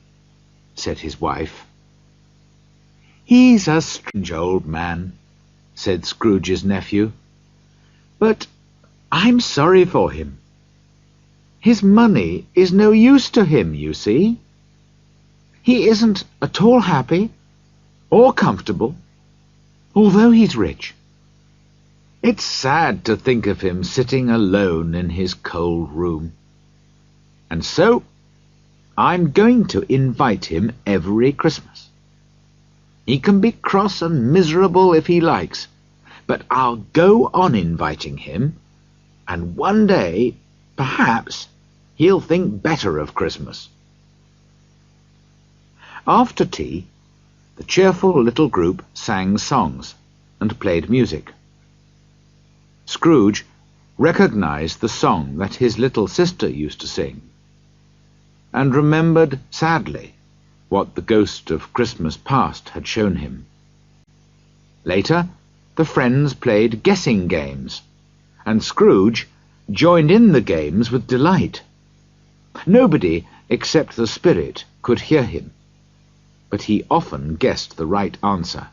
said his wife. "He's a strange old man," said Scrooge's nephew, "but I'm sorry for him. His money is no use to him, you see. He isn't at all happy or comfortable, although he's rich. It's sad to think of him sitting alone in his cold room. And so I'm going to invite him every Christmas. He can be cross and miserable if he likes, but I'll go on inviting him, and one day, perhaps, he'll think better of Christmas." After tea, the cheerful little group sang songs and played music. Scrooge recognized the song that his little sister used to sing, and remembered sadly what the ghost of Christmas past had shown him. Later, the friends played guessing games, and Scrooge joined in the games with delight. Nobody except the spirit could hear him, but he often guessed the right answer.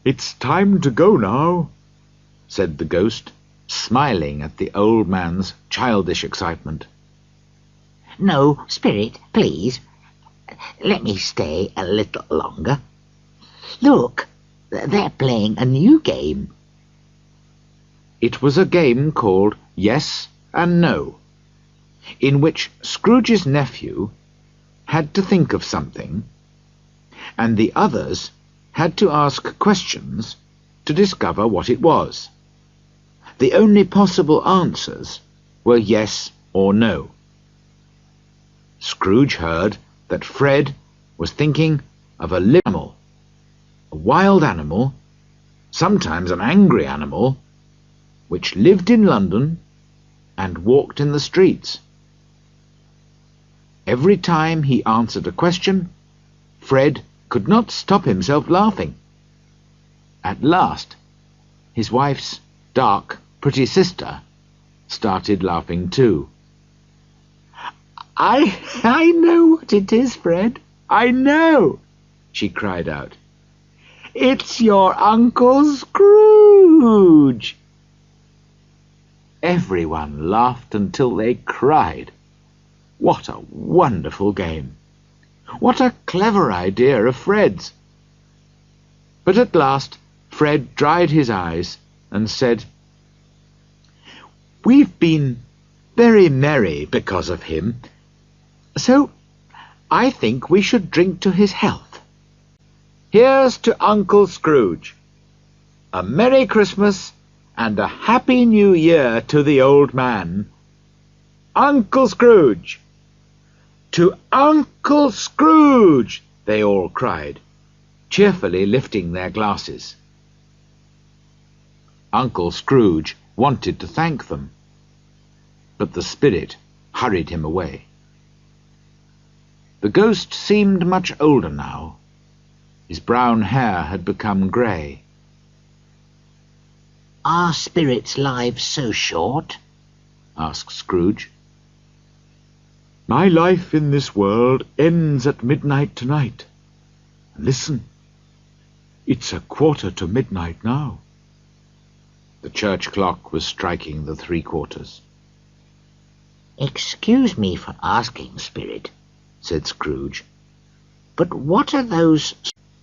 "It's time to go now," said the ghost, smiling at the old man's childish excitement. "No, Spirit, please. Let me stay a little longer. Look, they're playing a new game." It was a game called Yes and No, in which Scrooge's nephew had to think of something, and the others had to ask questions to discover what it was. The only possible answers were yes or no. Scrooge heard that Fred was thinking of a live animal, a wild animal, sometimes an angry animal, which lived in London and walked in the streets. Every time he answered a question, Fred could not stop himself laughing. At last, his wife's dark, pretty sister started laughing too. I know what it is, Fred. I know," she cried out. "It's your Uncle Scrooge." Everyone laughed until they cried. What a wonderful game! What a clever idea of Fred's! But at last Fred dried his eyes and said, "We've been very merry because of him, so I think we should drink to his health. Here's to Uncle Scrooge. A Merry Christmas and a Happy New Year to the old man. Uncle Scrooge! To Uncle Scrooge!" they all cried, cheerfully lifting their glasses. Uncle Scrooge wanted to thank them, but the spirit hurried him away. The ghost seemed much older now. His brown hair had become grey. "Are spirits' lives so short?" asked Scrooge. "My life in this world ends at midnight tonight. Listen, it's 1:15 now." The church clock was striking the 3/4. "Excuse me for asking, Spirit," said Scrooge, "but what are those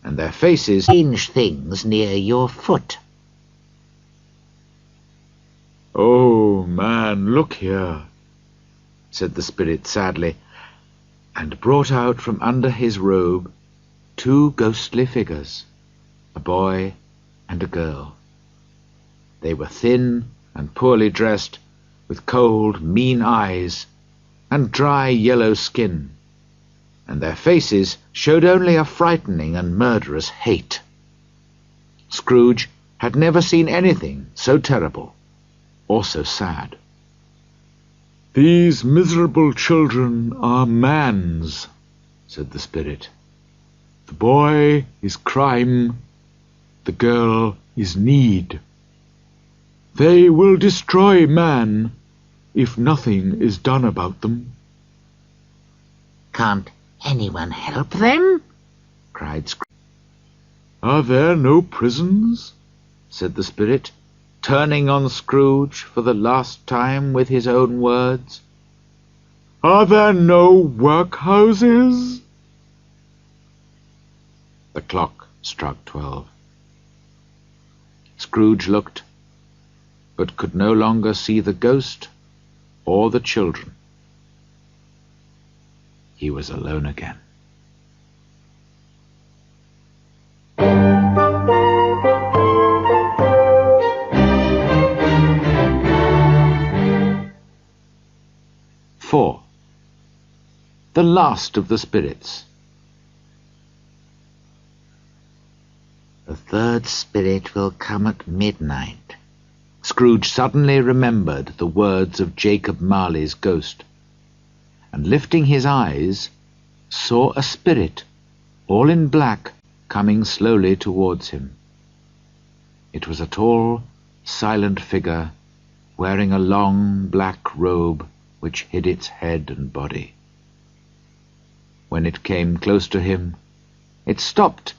and their faces strange things near your foot?" "Oh, man, look here," said the spirit sadly, and brought out from under his robe 2 ghostly figures, a boy and a girl. They were thin and poorly dressed, with cold, mean eyes and dry yellow skin, and their faces showed only a frightening and murderous hate. Scrooge had never seen anything so terrible or so sad. "These miserable children are man's," said the spirit. "The boy is crime, the girl is need. They will destroy man if nothing is done about them." "Can't anyone help them?" cried Scrooge. "Are there no prisons?" said the spirit, turning on Scrooge for the last time with his own words. "Are there no workhouses?" The clock struck 12. Scrooge looked, but could no longer see the ghost or the children. He was alone again. "4. The last of the spirits." "The third spirit will come at midnight." Scrooge suddenly remembered the words of Jacob Marley's ghost, and lifting his eyes, saw a spirit, all in black, coming slowly towards him. It was a tall, silent figure wearing a long black robe which hid its head and body. When it came close to him, it stopped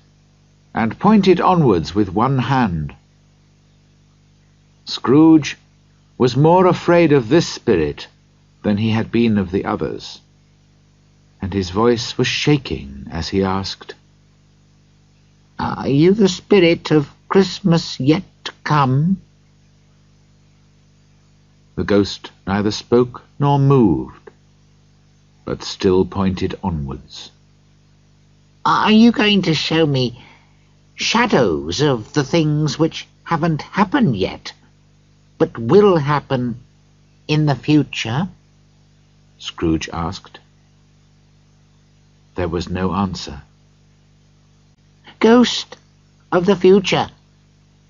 and pointed onwards with one hand. Scrooge was more afraid of this spirit than he had been of the others, and his voice was shaking as he asked, "Are you the spirit of Christmas yet to come?" The ghost neither spoke nor moved, but still pointed onwards. "Are you going to show me shadows of the things which haven't happened yet, but will happen in the future?" Scrooge asked. There was no answer. "Ghost of the future,"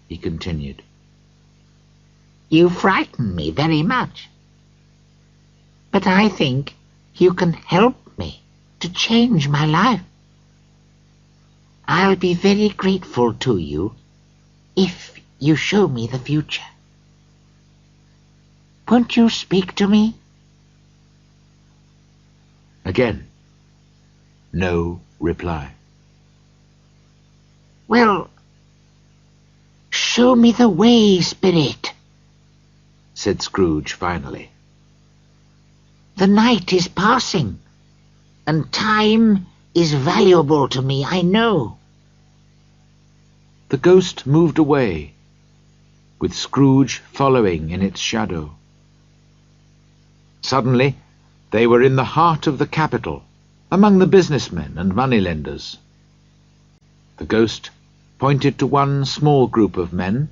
he continued, "you frighten me very much, but I think you can help me to change my life. I'll be very grateful to you if you show me the future. Won't you speak to me?" Again, no reply. "Well, show me the way, spirit," said Scrooge finally. "The night is passing, and time is valuable to me, I know." The ghost moved away, with Scrooge following in its shadow. Suddenly, they were in the heart of the capital, among the businessmen and moneylenders. The ghost pointed to one small group of men,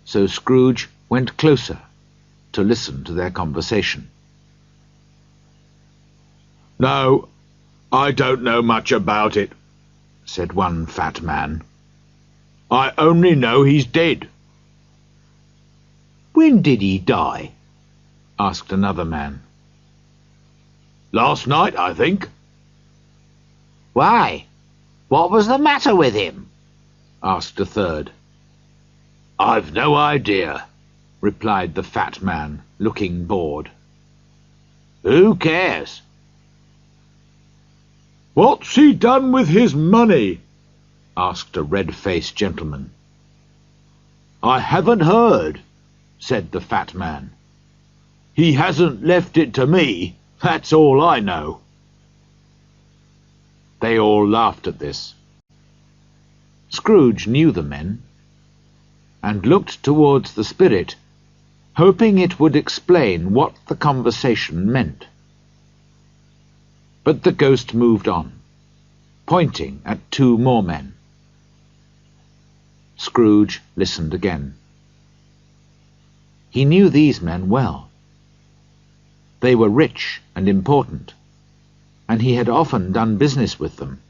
so Scrooge went closer to listen to their conversation. "No, I don't know much about it," said one fat man. "I only know he's dead." When did he die? asked another man. "Last night, I think." "Why? What was the matter with him?" asked a third. "I've no idea," replied the fat man, looking bored. "Who cares?" "What's he done with his money?" asked a red-faced gentleman. "I haven't heard," said the fat man. "He hasn't left it to me, that's all I know." They all laughed at this. Scrooge knew the men, and looked towards the spirit, hoping it would explain what the conversation meant. But the ghost moved on, pointing at two more men. Scrooge listened again. He knew these men well. They were rich and important, and he had often done business with them.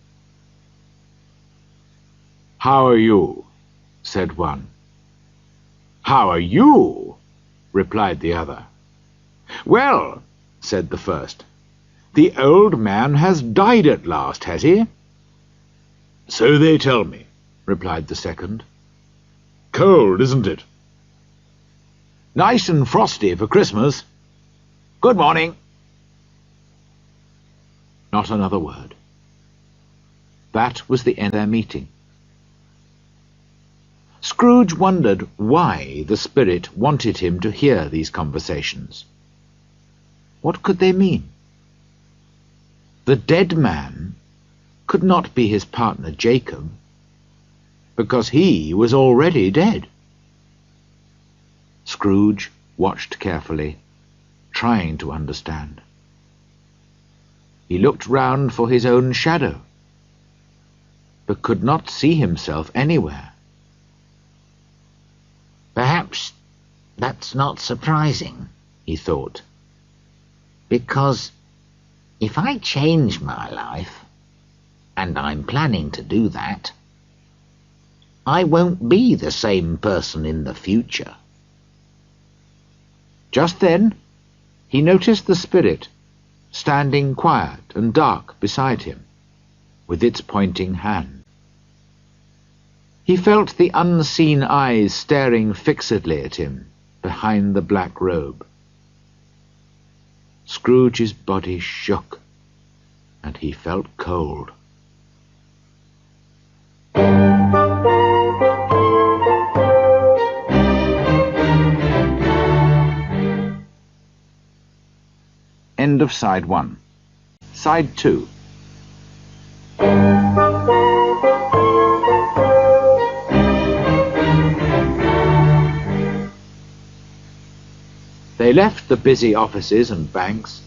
"How are you?" said one. "How are you?" replied the other. "Well," said the first, "the old man has died at last, has he?" "So they tell me," replied the second. "Cold, isn't it?" "Nice and frosty for Christmas. Good morning." Not another word. That was the end of their meeting. Scrooge wondered why the spirit wanted him to hear these conversations. What could they mean? The dead man could not be his partner Jacob, because he was already dead. Scrooge watched carefully, trying to understand. He looked round for his own shadow, but could not see himself anywhere. "Perhaps that's not surprising," he thought, "because if I change my life, and I'm planning to do that, I won't be the same person in the future." Just then he noticed the spirit standing quiet and dark beside him, with its pointing hand. He felt the unseen eyes staring fixedly at him behind the black robe. Scrooge's body shook, and he felt cold. End of Side 1. Side 2. They left the busy offices and banks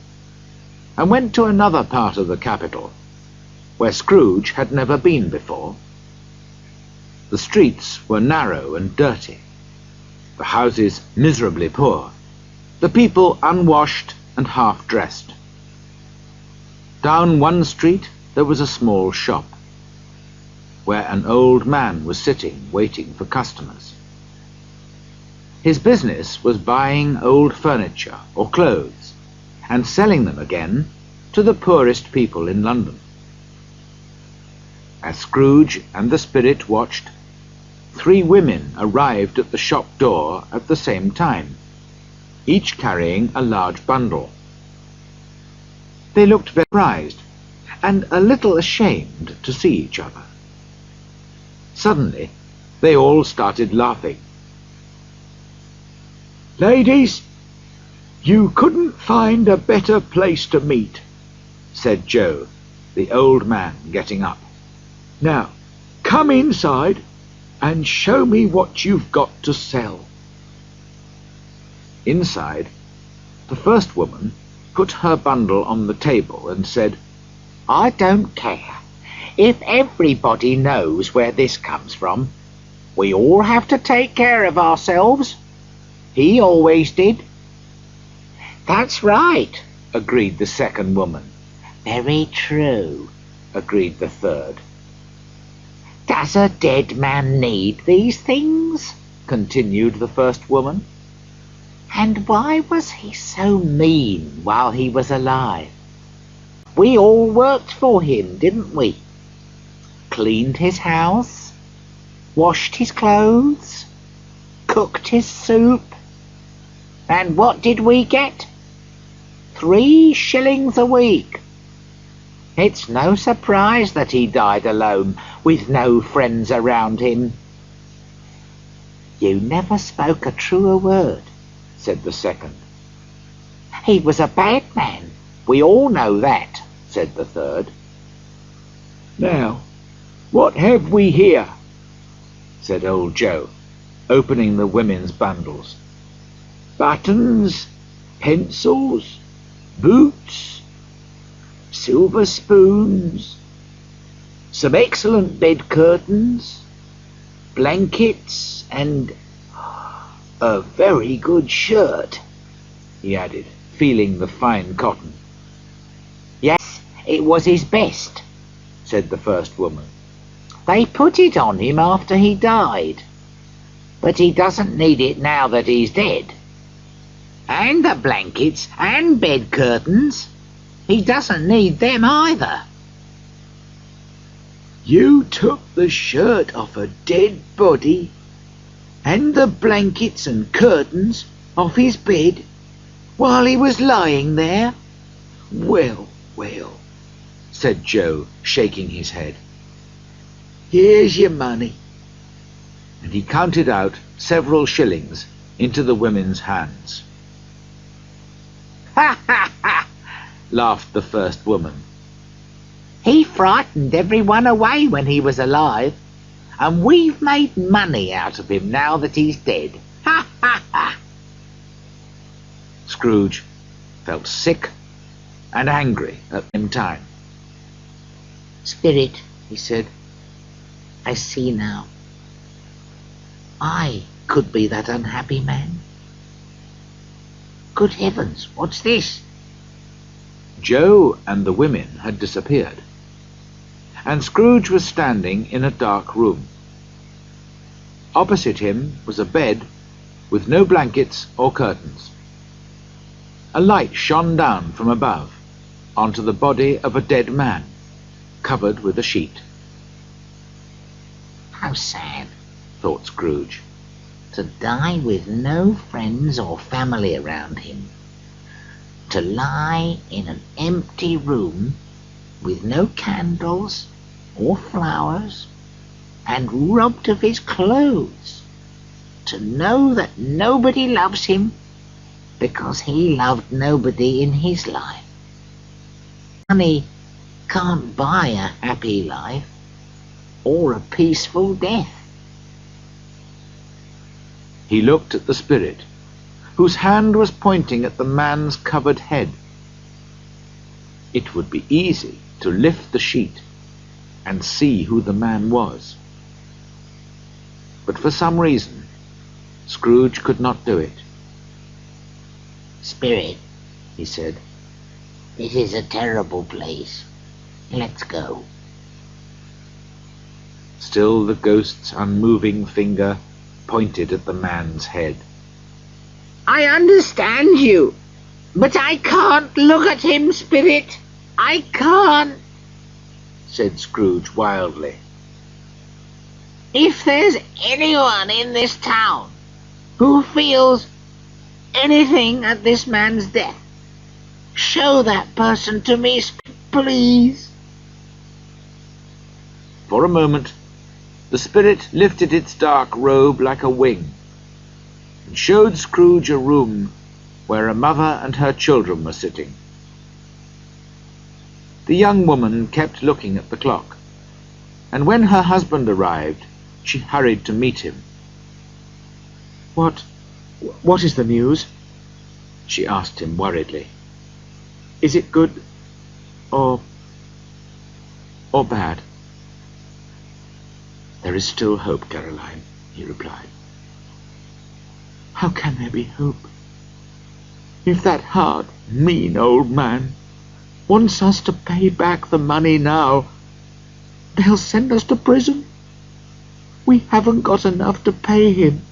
and went to another part of the capital, where Scrooge had never been before. The streets were narrow and dirty, the houses miserably poor, the people unwashed and half-dressed. Down one street there was a small shop, where an old man was sitting waiting for customers. His business was buying old furniture or clothes and selling them again to the poorest people in London. As Scrooge and the spirit watched, 3 women arrived at the shop door at the same time, each carrying a large bundle. They looked very surprised and a little ashamed to see each other. Suddenly, they all started laughing. "Ladies, you couldn't find a better place to meet," said Joe, the old man, getting up. "Now, come inside and show me what you've got to sell." Inside, the first woman put her bundle on the table and said, "I don't care if everybody knows where this comes from. We all have to take care of ourselves. He always did." "That's right," agreed the second woman. "Very true," agreed the third. "Does a dead man need these things?" continued the first woman. "And why was he so mean while he was alive? We all worked for him, didn't we? Cleaned his house, washed his clothes, cooked his soup. And what did we get? 3 shillings a week. It's no surprise that he died alone, with no friends around him." "You never spoke a truer word," said the second. "He was a bad man. We all know that," said the third. "Now, what have we here?" said old Joe, opening the women's bundles. "Buttons, pencils, boots, silver spoons, some excellent bed curtains, blankets, and a very good shirt," he added, feeling the fine cotton. "Yes, it was his best," said the first woman. "They put it on him after he died. But he doesn't need it now that he's dead. And the blankets and bed curtains, he doesn't need them either." "You took the shirt off a dead body and the blankets and curtains off his bed while he was lying there? Well, well," said Joe, shaking his head. "Here's your money." And he counted out several shillings into the women's hands. "Ha ha ha!" laughed the first woman. "He frightened everyone away when he was alive, and we've made money out of him now that he's dead. Ha ha ha!" Scrooge felt sick and angry at the same time. "Spirit," he said, "I see now. I could be that unhappy man. Good heavens, what's this?" Joe and the women had disappeared, and Scrooge was standing in a dark room. Opposite him was a bed with no blankets or curtains. A light shone down from above onto the body of a dead man, covered with a sheet. "How sad," thought Scrooge. To die with no friends or family around him. To lie in an empty room with no candles or flowers and robbed of his clothes. To know that nobody loves him because he loved nobody in his life. Money can't buy a happy life or a peaceful death. He looked at the spirit, whose hand was pointing at the man's covered head. It would be easy to lift the sheet and see who the man was. But for some reason, Scrooge could not do it. Spirit, he said, this is a terrible place. Let's go. Still the ghost's unmoving finger pointed at the man's head. I understand you, but I can't look at him, Spirit. I can't, said Scrooge wildly. If there's anyone in this town who feels anything at this man's death, show that person to me, please. For a moment, the spirit lifted its dark robe like a wing and showed Scrooge a room where a mother and her children were sitting. The young woman kept looking at the clock, and when her husband arrived, she hurried to meet him. What is the news? She asked him worriedly. Is it good or bad? There is still hope, Caroline, he replied. How can there be hope? If that hard, mean old man wants us to pay back the money now, they'll send us to prison. We haven't got enough to pay him.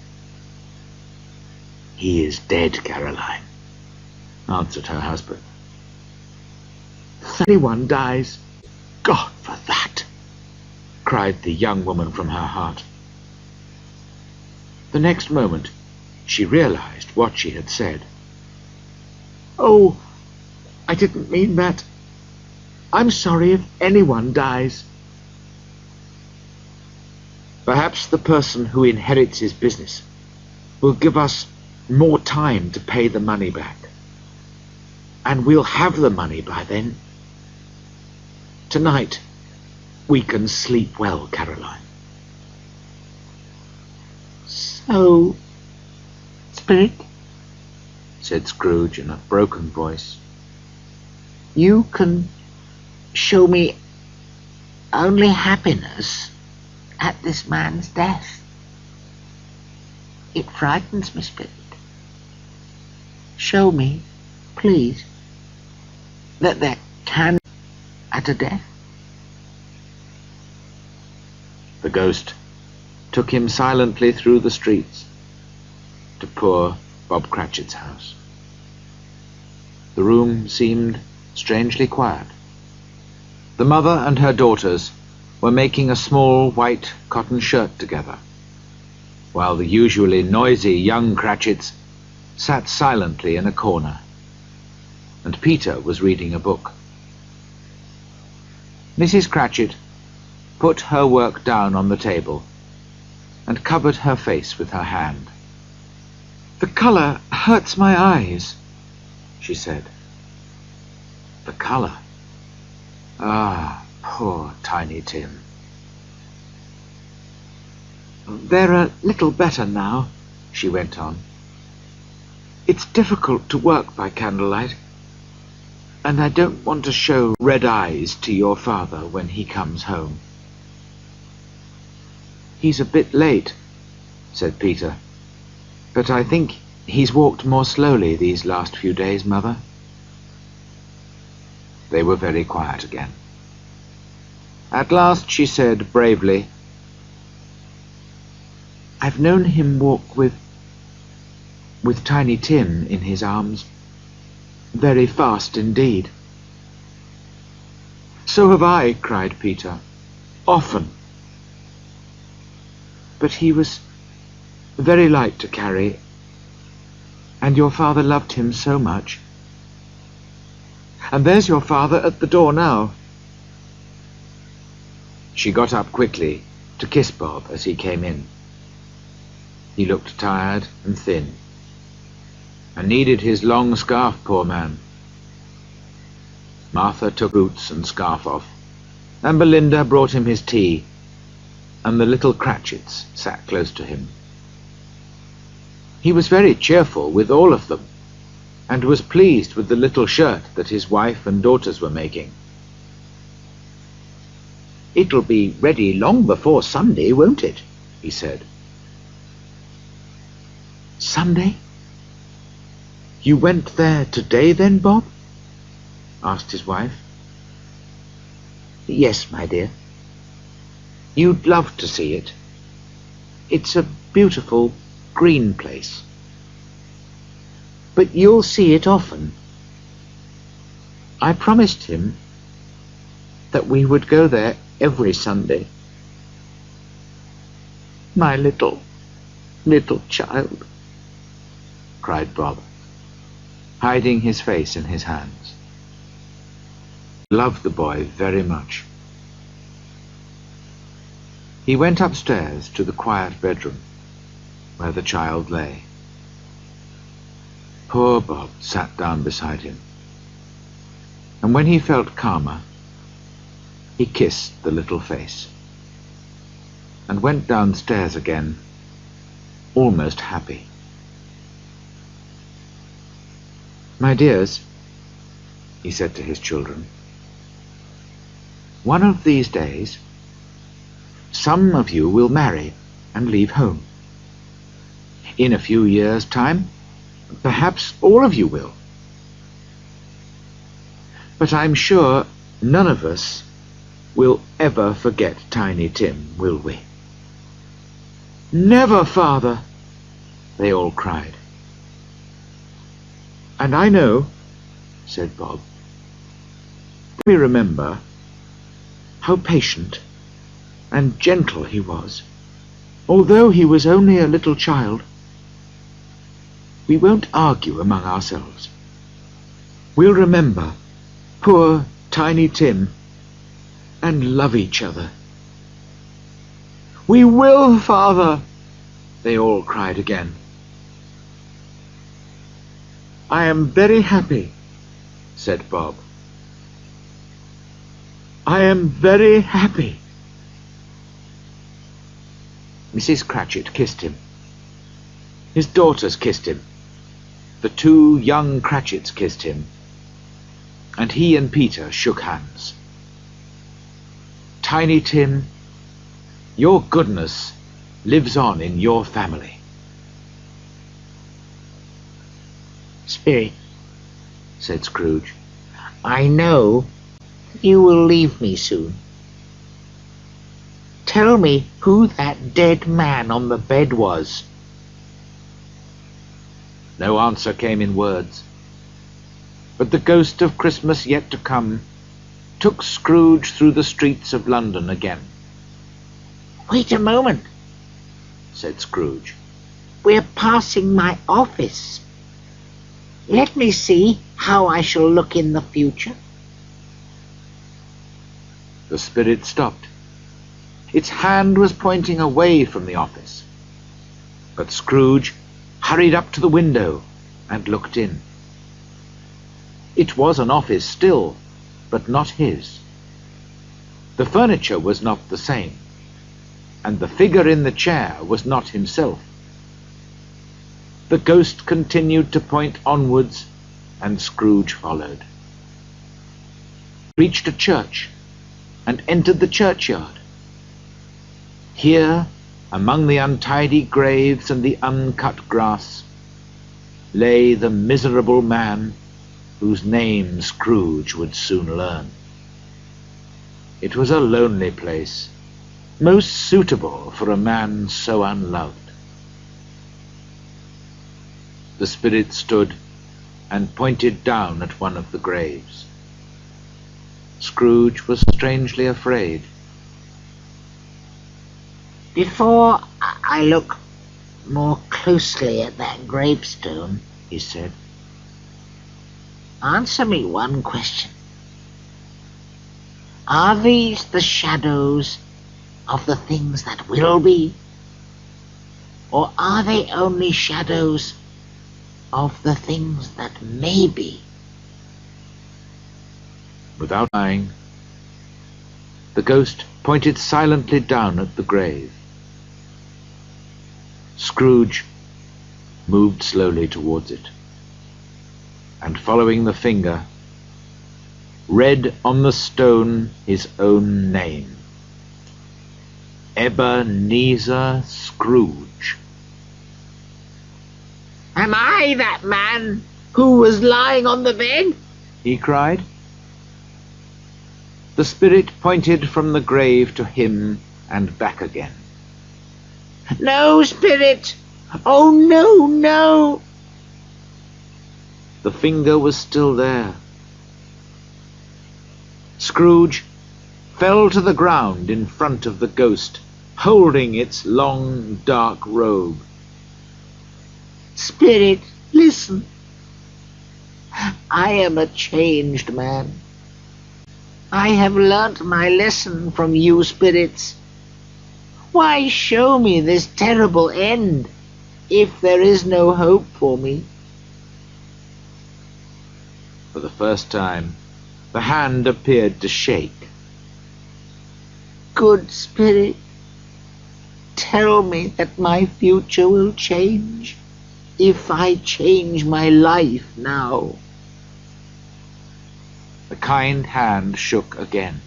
He is dead, Caroline, answered her husband. If anyone dies, God for that, cried the young woman from her heart. The next moment, she realized what she had said. Oh, I didn't mean that. I'm sorry if anyone dies. Perhaps the person who inherits his business will give us more time to pay the money back. And we'll have the money by then. Tonight, we can sleep well, Caroline. So, Spirit, said Scrooge in a broken voice, you can show me only happiness at this man's death. It frightens me, Spirit. Show me, please, that there can be at a death. The ghost took him silently through the streets to poor Bob Cratchit's house. The room seemed strangely quiet. The mother and her daughters were making a small white cotton shirt together, while the usually noisy young Cratchits sat silently in a corner, and Peter was reading a book. Mrs. Cratchit put her work down on the table and covered her face with her hand. "The colour hurts my eyes," she said. The colour? Ah, poor Tiny Tim. "They're a little better now," she went on. "It's difficult to work by candlelight, and I don't want to show red eyes to your father when he comes home." "He's a bit late," said Peter, "but I think he's walked more slowly these last few days, Mother." They were very quiet again. At last she said bravely, "I've known him walk with Tiny Tim in his arms, very fast indeed." "So have I," cried Peter. "Often." But he was very light to carry, and your father loved him so much. And there's your father at the door now." She got up quickly to kiss Bob as he came in. He looked tired and thin, and needed his long scarf, poor man. Martha took boots and scarf off, and Belinda brought him his tea, and the little Cratchits sat close to him. He was very cheerful with all of them, and was pleased with the little shirt that his wife and daughters were making. "It'll be ready long before Sunday, won't it?" he said. "Sunday? You went there today then, Bob?" asked his wife. "Yes, my dear." "You'd love to see it. It's a beautiful green place." "But you'll see it often." "I promised him that we would go there every Sunday." "My little child," cried Bob, hiding his face in his hands. He loved the boy very much. He went upstairs to the quiet bedroom where the child lay. Poor Bob sat down beside him, and when he felt calmer, he kissed the little face, and went downstairs again, almost happy. "My dears," he said to his children, "one of these days, some of you will marry and leave home. In a few years' time, perhaps all of you will. But I'm sure none of us will ever forget Tiny Tim, will we?" "Never, Father!" they all cried. "And I know," said Bob. "We remember how patient and gentle he was, although he was only a little child. We won't argue among ourselves. We'll remember poor Tiny Tim and love each other." "We will, Father!" they all cried again. "I am very happy," said Bob. "I am very happy." Mrs. Cratchit kissed him. His daughters kissed him. The 2 young Cratchits kissed him, and he and Peter shook hands. "Tiny Tim, your goodness lives on in your family." "Spirit," said Scrooge, "I know you will leave me soon. Tell me who that dead man on the bed was." No answer came in words, but the ghost of Christmas yet to come took Scrooge through the streets of London again. "Wait a moment," said Scrooge. "we're passing my office. Let me see how I shall look in the future." The spirit stopped. Its hand was pointing away from the office, but Scrooge hurried up to the window and looked in. It was an office still, but not his. The furniture was not the same, and the figure in the chair was not himself. The ghost continued to point onwards, and Scrooge followed. Reached a church, and entered the churchyard. Here, among the untidy graves and the uncut grass, lay the miserable man whose name Scrooge would soon learn. It was a lonely place, most suitable for a man so unloved. The spirit stood and pointed down at one of the graves. Scrooge was strangely afraid. "Before I look more closely at that gravestone," he said, "answer me one question. Are these the shadows of the things that will be? Or are they only shadows of the things that may be?" Without lying, the ghost pointed silently down at the grave. Scrooge moved slowly towards it, and following the finger, read on the stone his own name: Ebenezer Scrooge. "Am I that man who was lying on the bed?" he cried. The spirit pointed from the grave to him and back again. "No, spirit! Oh, no, no!" The finger was still there. Scrooge fell to the ground in front of the ghost, holding its long, dark robe. "Spirit, listen. I am a changed man. I have learnt my lesson from you spirits. Why show me this terrible end if there is no hope for me?" For the first time, the hand appeared to shake. "Good spirit, tell me that my future will change if I change my life now." The kind hand shook again.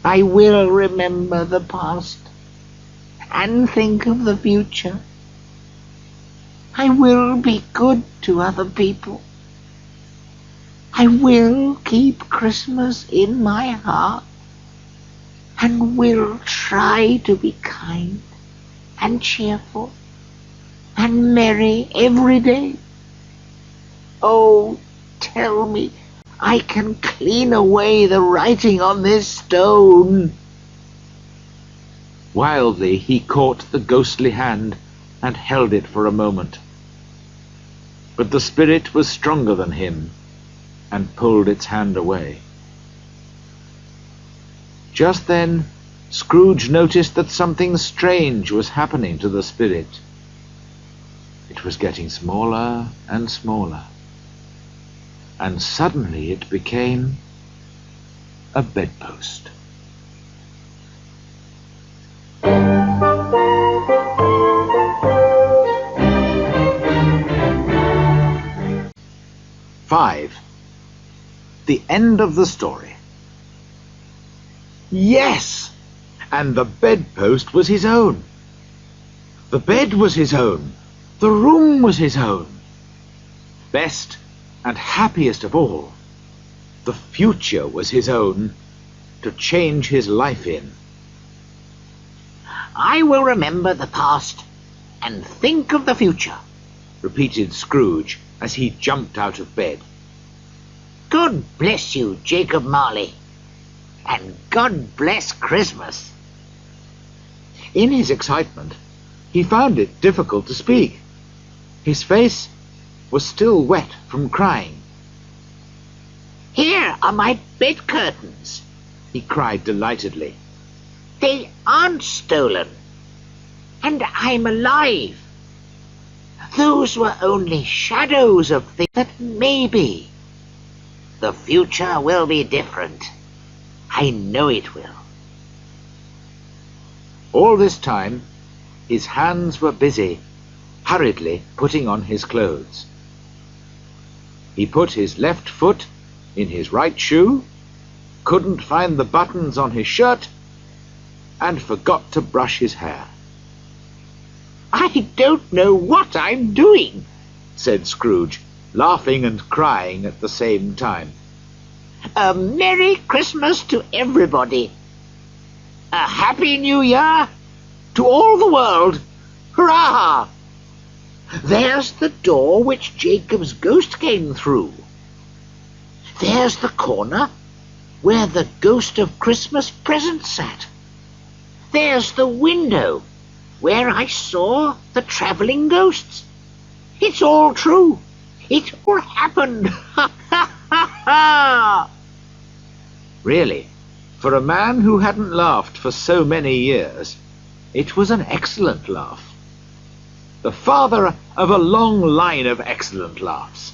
"I will remember the past and think of the future. I will be good to other people. I will keep Christmas in my heart and will try to be kind and cheerful and merry every day. Oh, tell me I can clean away the writing on this stone." Wildly he caught the ghostly hand and held it for a moment. But the spirit was stronger than him and pulled its hand away. Just then Scrooge noticed that something strange was happening to the spirit. It was getting smaller and smaller, and suddenly it became a bedpost. The end of the story. Yes! And the bedpost was his own. The bed was his own. The room was his own. Best and happiest of all, the future was his own to change his life in. "I will remember the past and think of the future," repeated Scrooge as he jumped out of bed. "God bless you, Jacob Marley, and God bless Christmas." In his excitement, he found it difficult to speak. His face was still wet from crying. "Here are my bed curtains," he cried delightedly. "They aren't stolen, and I'm alive. Those were only shadows of things that may be. The future will be different. I know it will." All this time, his hands were busy, hurriedly putting on his clothes. He put his left foot in his right shoe, couldn't find the buttons on his shirt, and forgot to brush his hair. "I don't know what I'm doing," said Scrooge, laughing and crying at the same time. "A Merry Christmas to everybody. A Happy New Year to all the world. Hurrah! There's the door which Jacob's ghost came through. There's the corner where the ghost of Christmas present sat. There's the window where I saw the travelling ghosts. It's all true. It all happened. Ha ha ha ha! Really, for a man who hadn't laughed for so many years, it was an excellent laugh. The father of a long line of excellent laughs.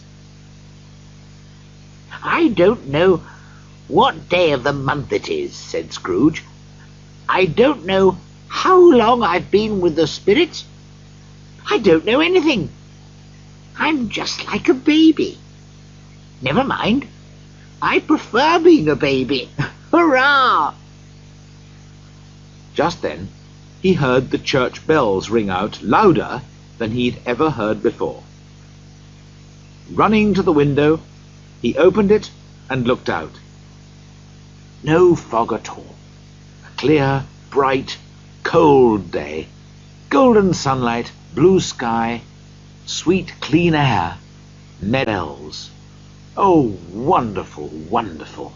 I don't know what day of the month it is, said Scrooge. I don't know how long I've been with the spirits. I don't know anything. I'm just like a baby. Never mind. I prefer being a baby. Hurrah! Just then, he heard the church bells ring out louder than he'd ever heard before. Running to the window, he opened it and looked out. No fog at all. A clear, bright, cold day. Golden sunlight, blue sky, sweet, clean air, meadows. Oh, wonderful, wonderful.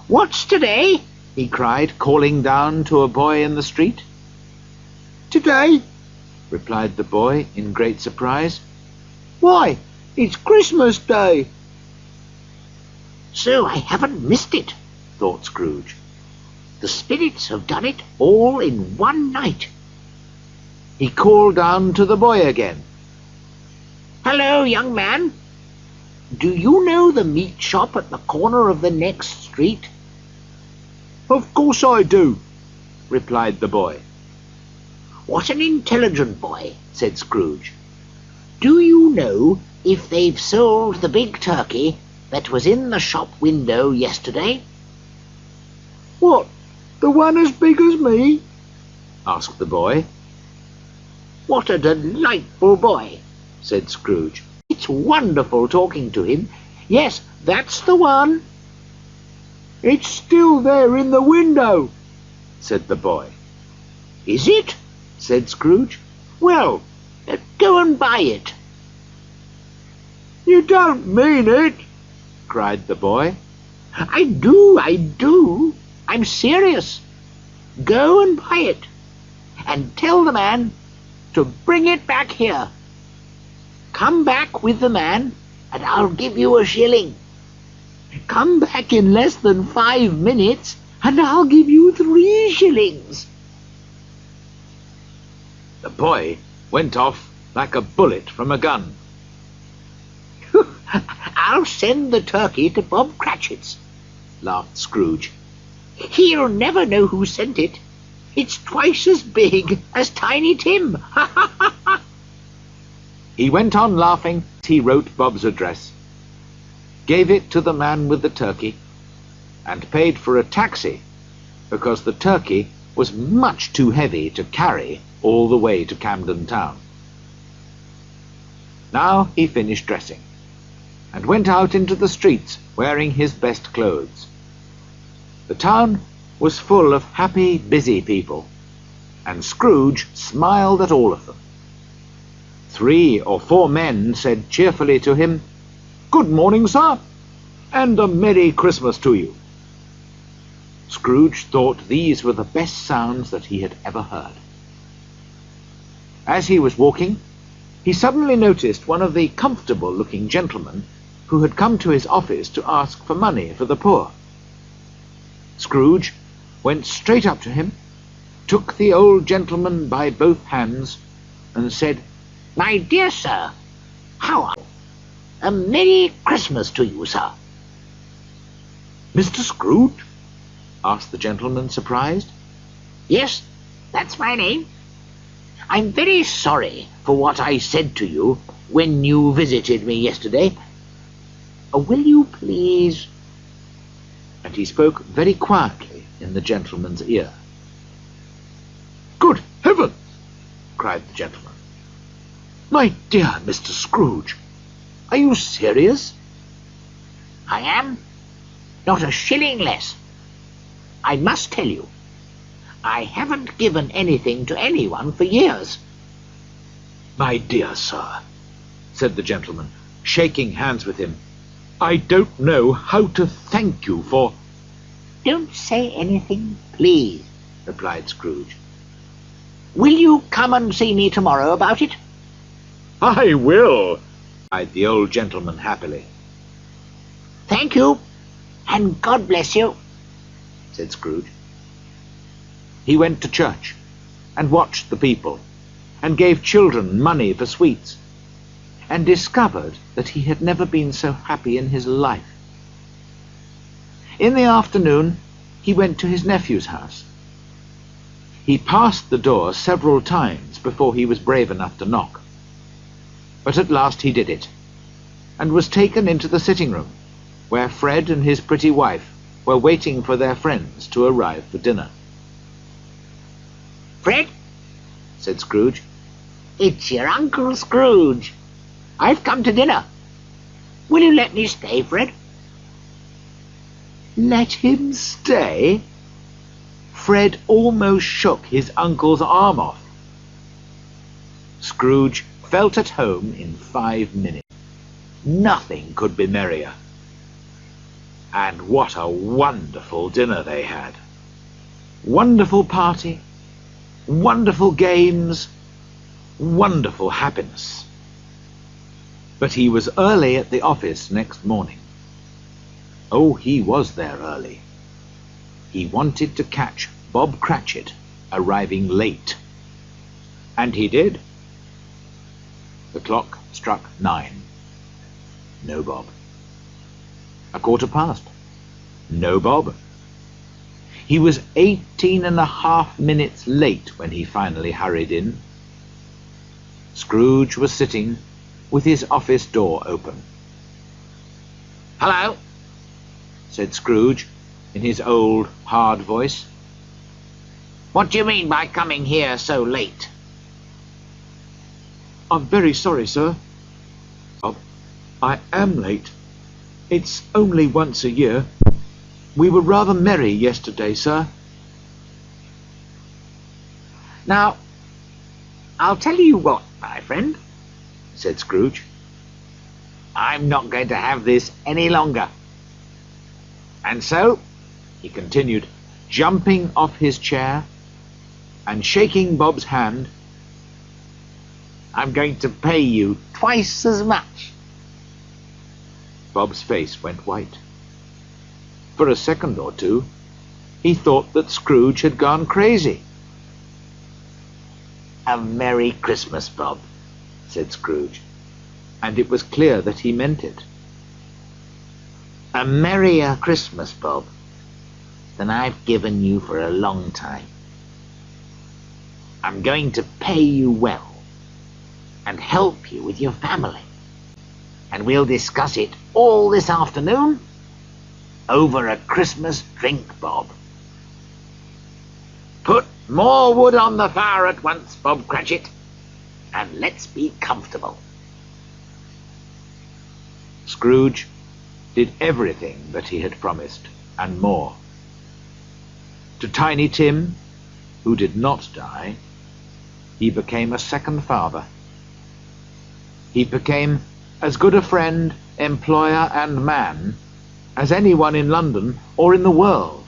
What's today? He cried, calling down to a boy in the street. Today? Replied the boy in great surprise. Why, it's Christmas Day. So I haven't missed it, thought Scrooge. The spirits have done it all in one night. He called down to the boy again. Hello, young man. Do you know the meat shop at the corner of the next street? Of course I do, replied the boy. What an intelligent boy, said Scrooge. Do you know if they've sold the big turkey that was in the shop window yesterday? What, the one as big as me? Asked the boy. What a delightful boy, said Scrooge. It's wonderful talking to him. Yes, that's the one. It's still there in the window, said the boy. Is it? Said Scrooge. Well, go and buy it. You don't mean it, cried the boy. I do. I'm serious. Go and buy it, and tell the man to bring it back here. Come back with the man, and I'll give you a shilling. Come back in less than 5 minutes, and I'll give you 3 shillings. The boy went off like a bullet from a gun. I'll send the turkey to Bob Cratchit's, laughed Scrooge. He'll never know who sent it. It's twice as big as Tiny Tim. He went on laughing as he wrote Bob's address, gave it to the man with the turkey, and paid for a taxi because the turkey was much too heavy to carry all the way to Camden Town. Now he finished dressing and went out into the streets wearing his best clothes. The town was full of happy, busy people, and Scrooge smiled at all of them. 3 or 4 men said cheerfully to him, "Good morning, sir, and a Merry Christmas to you." Scrooge thought these were the best sounds that he had ever heard. As he was walking, he suddenly noticed one of the comfortable-looking gentlemen who had come to his office to ask for money for the poor. Scrooge went straight up to him, took the old gentleman by both hands, and said, My dear sir, how are you? A Merry Christmas to you, sir. "Mr. Scrooge?" asked the gentleman, surprised. Yes, that's my name. I'm very sorry for what I said to you when you visited me yesterday. Will you please... And he spoke very quietly in the gentleman's ear. "Good heavens!" cried the gentleman. "My dear Mr. Scrooge, are you serious?" I am. Not a shilling less. I must tell you, I haven't given anything to anyone for years. "My dear sir," said the gentleman, shaking hands with him, "I don't know how to thank you for—" Don't say anything, please, replied Scrooge. "Will you come and see me tomorrow about it?" "I will," cried the old gentleman happily. "Thank you, and God bless you," said Scrooge. He went to church, and watched the people, and gave children money for sweets, and discovered that he had never been so happy in his life. In the afternoon, he went to his nephew's house. He passed the door several times before he was brave enough to knock. But at last he did it, and was taken into the sitting room, where Fred and his pretty wife were waiting for their friends to arrive for dinner. "Fred," said Scrooge, "it's your Uncle Scrooge. I've come to dinner. Will you let me stay, Fred?" Let him stay? Fred almost shook his uncle's arm off. Scrooge felt at home in 5 minutes. Nothing could be merrier. And what a wonderful dinner they had. Wonderful party, wonderful games, wonderful happiness. But he was early at the office next morning. Oh, he was there early. He wanted to catch Bob Cratchit arriving late. And he did. The clock struck 9. No Bob. 1:15. No Bob. He was 18.5 minutes late when he finally hurried in. Scrooge was sitting with his office door open. "Hello," said Scrooge in his old, hard voice. "What do you mean by coming here so late?" "I'm very sorry, sir. I am late. It's only once a year. We were rather merry yesterday, sir." "Now, I'll tell you what, my friend," said Scrooge. "I'm not going to have this any longer. And so," he continued, Jumping off his chair and shaking Bob's hand, "I'm going to pay you twice as much." Bob's face went white. For a second or two, he thought that Scrooge had gone crazy. "A Merry Christmas, Bob," said Scrooge. And it was clear that he meant it. "A merrier Christmas, Bob, than I've given you for a long time. I'm going to pay you well and help you with your family. And we'll discuss it all this afternoon over a Christmas drink, Bob. Put more wood on the fire at once, Bob Cratchit, and let's be comfortable." Scrooge did everything that he had promised, and more. To Tiny Tim, who did not die, he became a second father. He became as good a friend, employer, and man as anyone in London or in the world.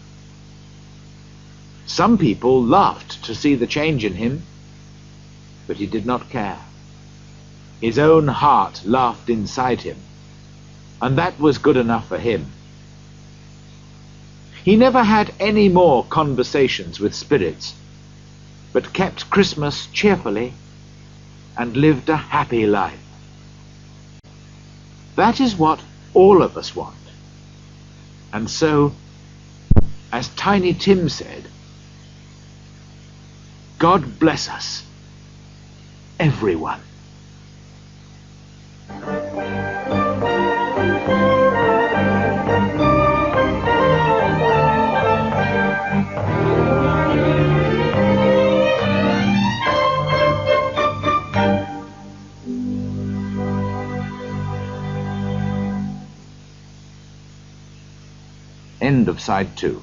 Some people laughed to see the change in him, but he did not care. His own heart laughed inside him, and that was good enough for him. He never had any more conversations with spirits, but kept Christmas cheerfully and lived a happy life. That is what all of us want. And so, as Tiny Tim said, God bless us, everyone. End of Side 2.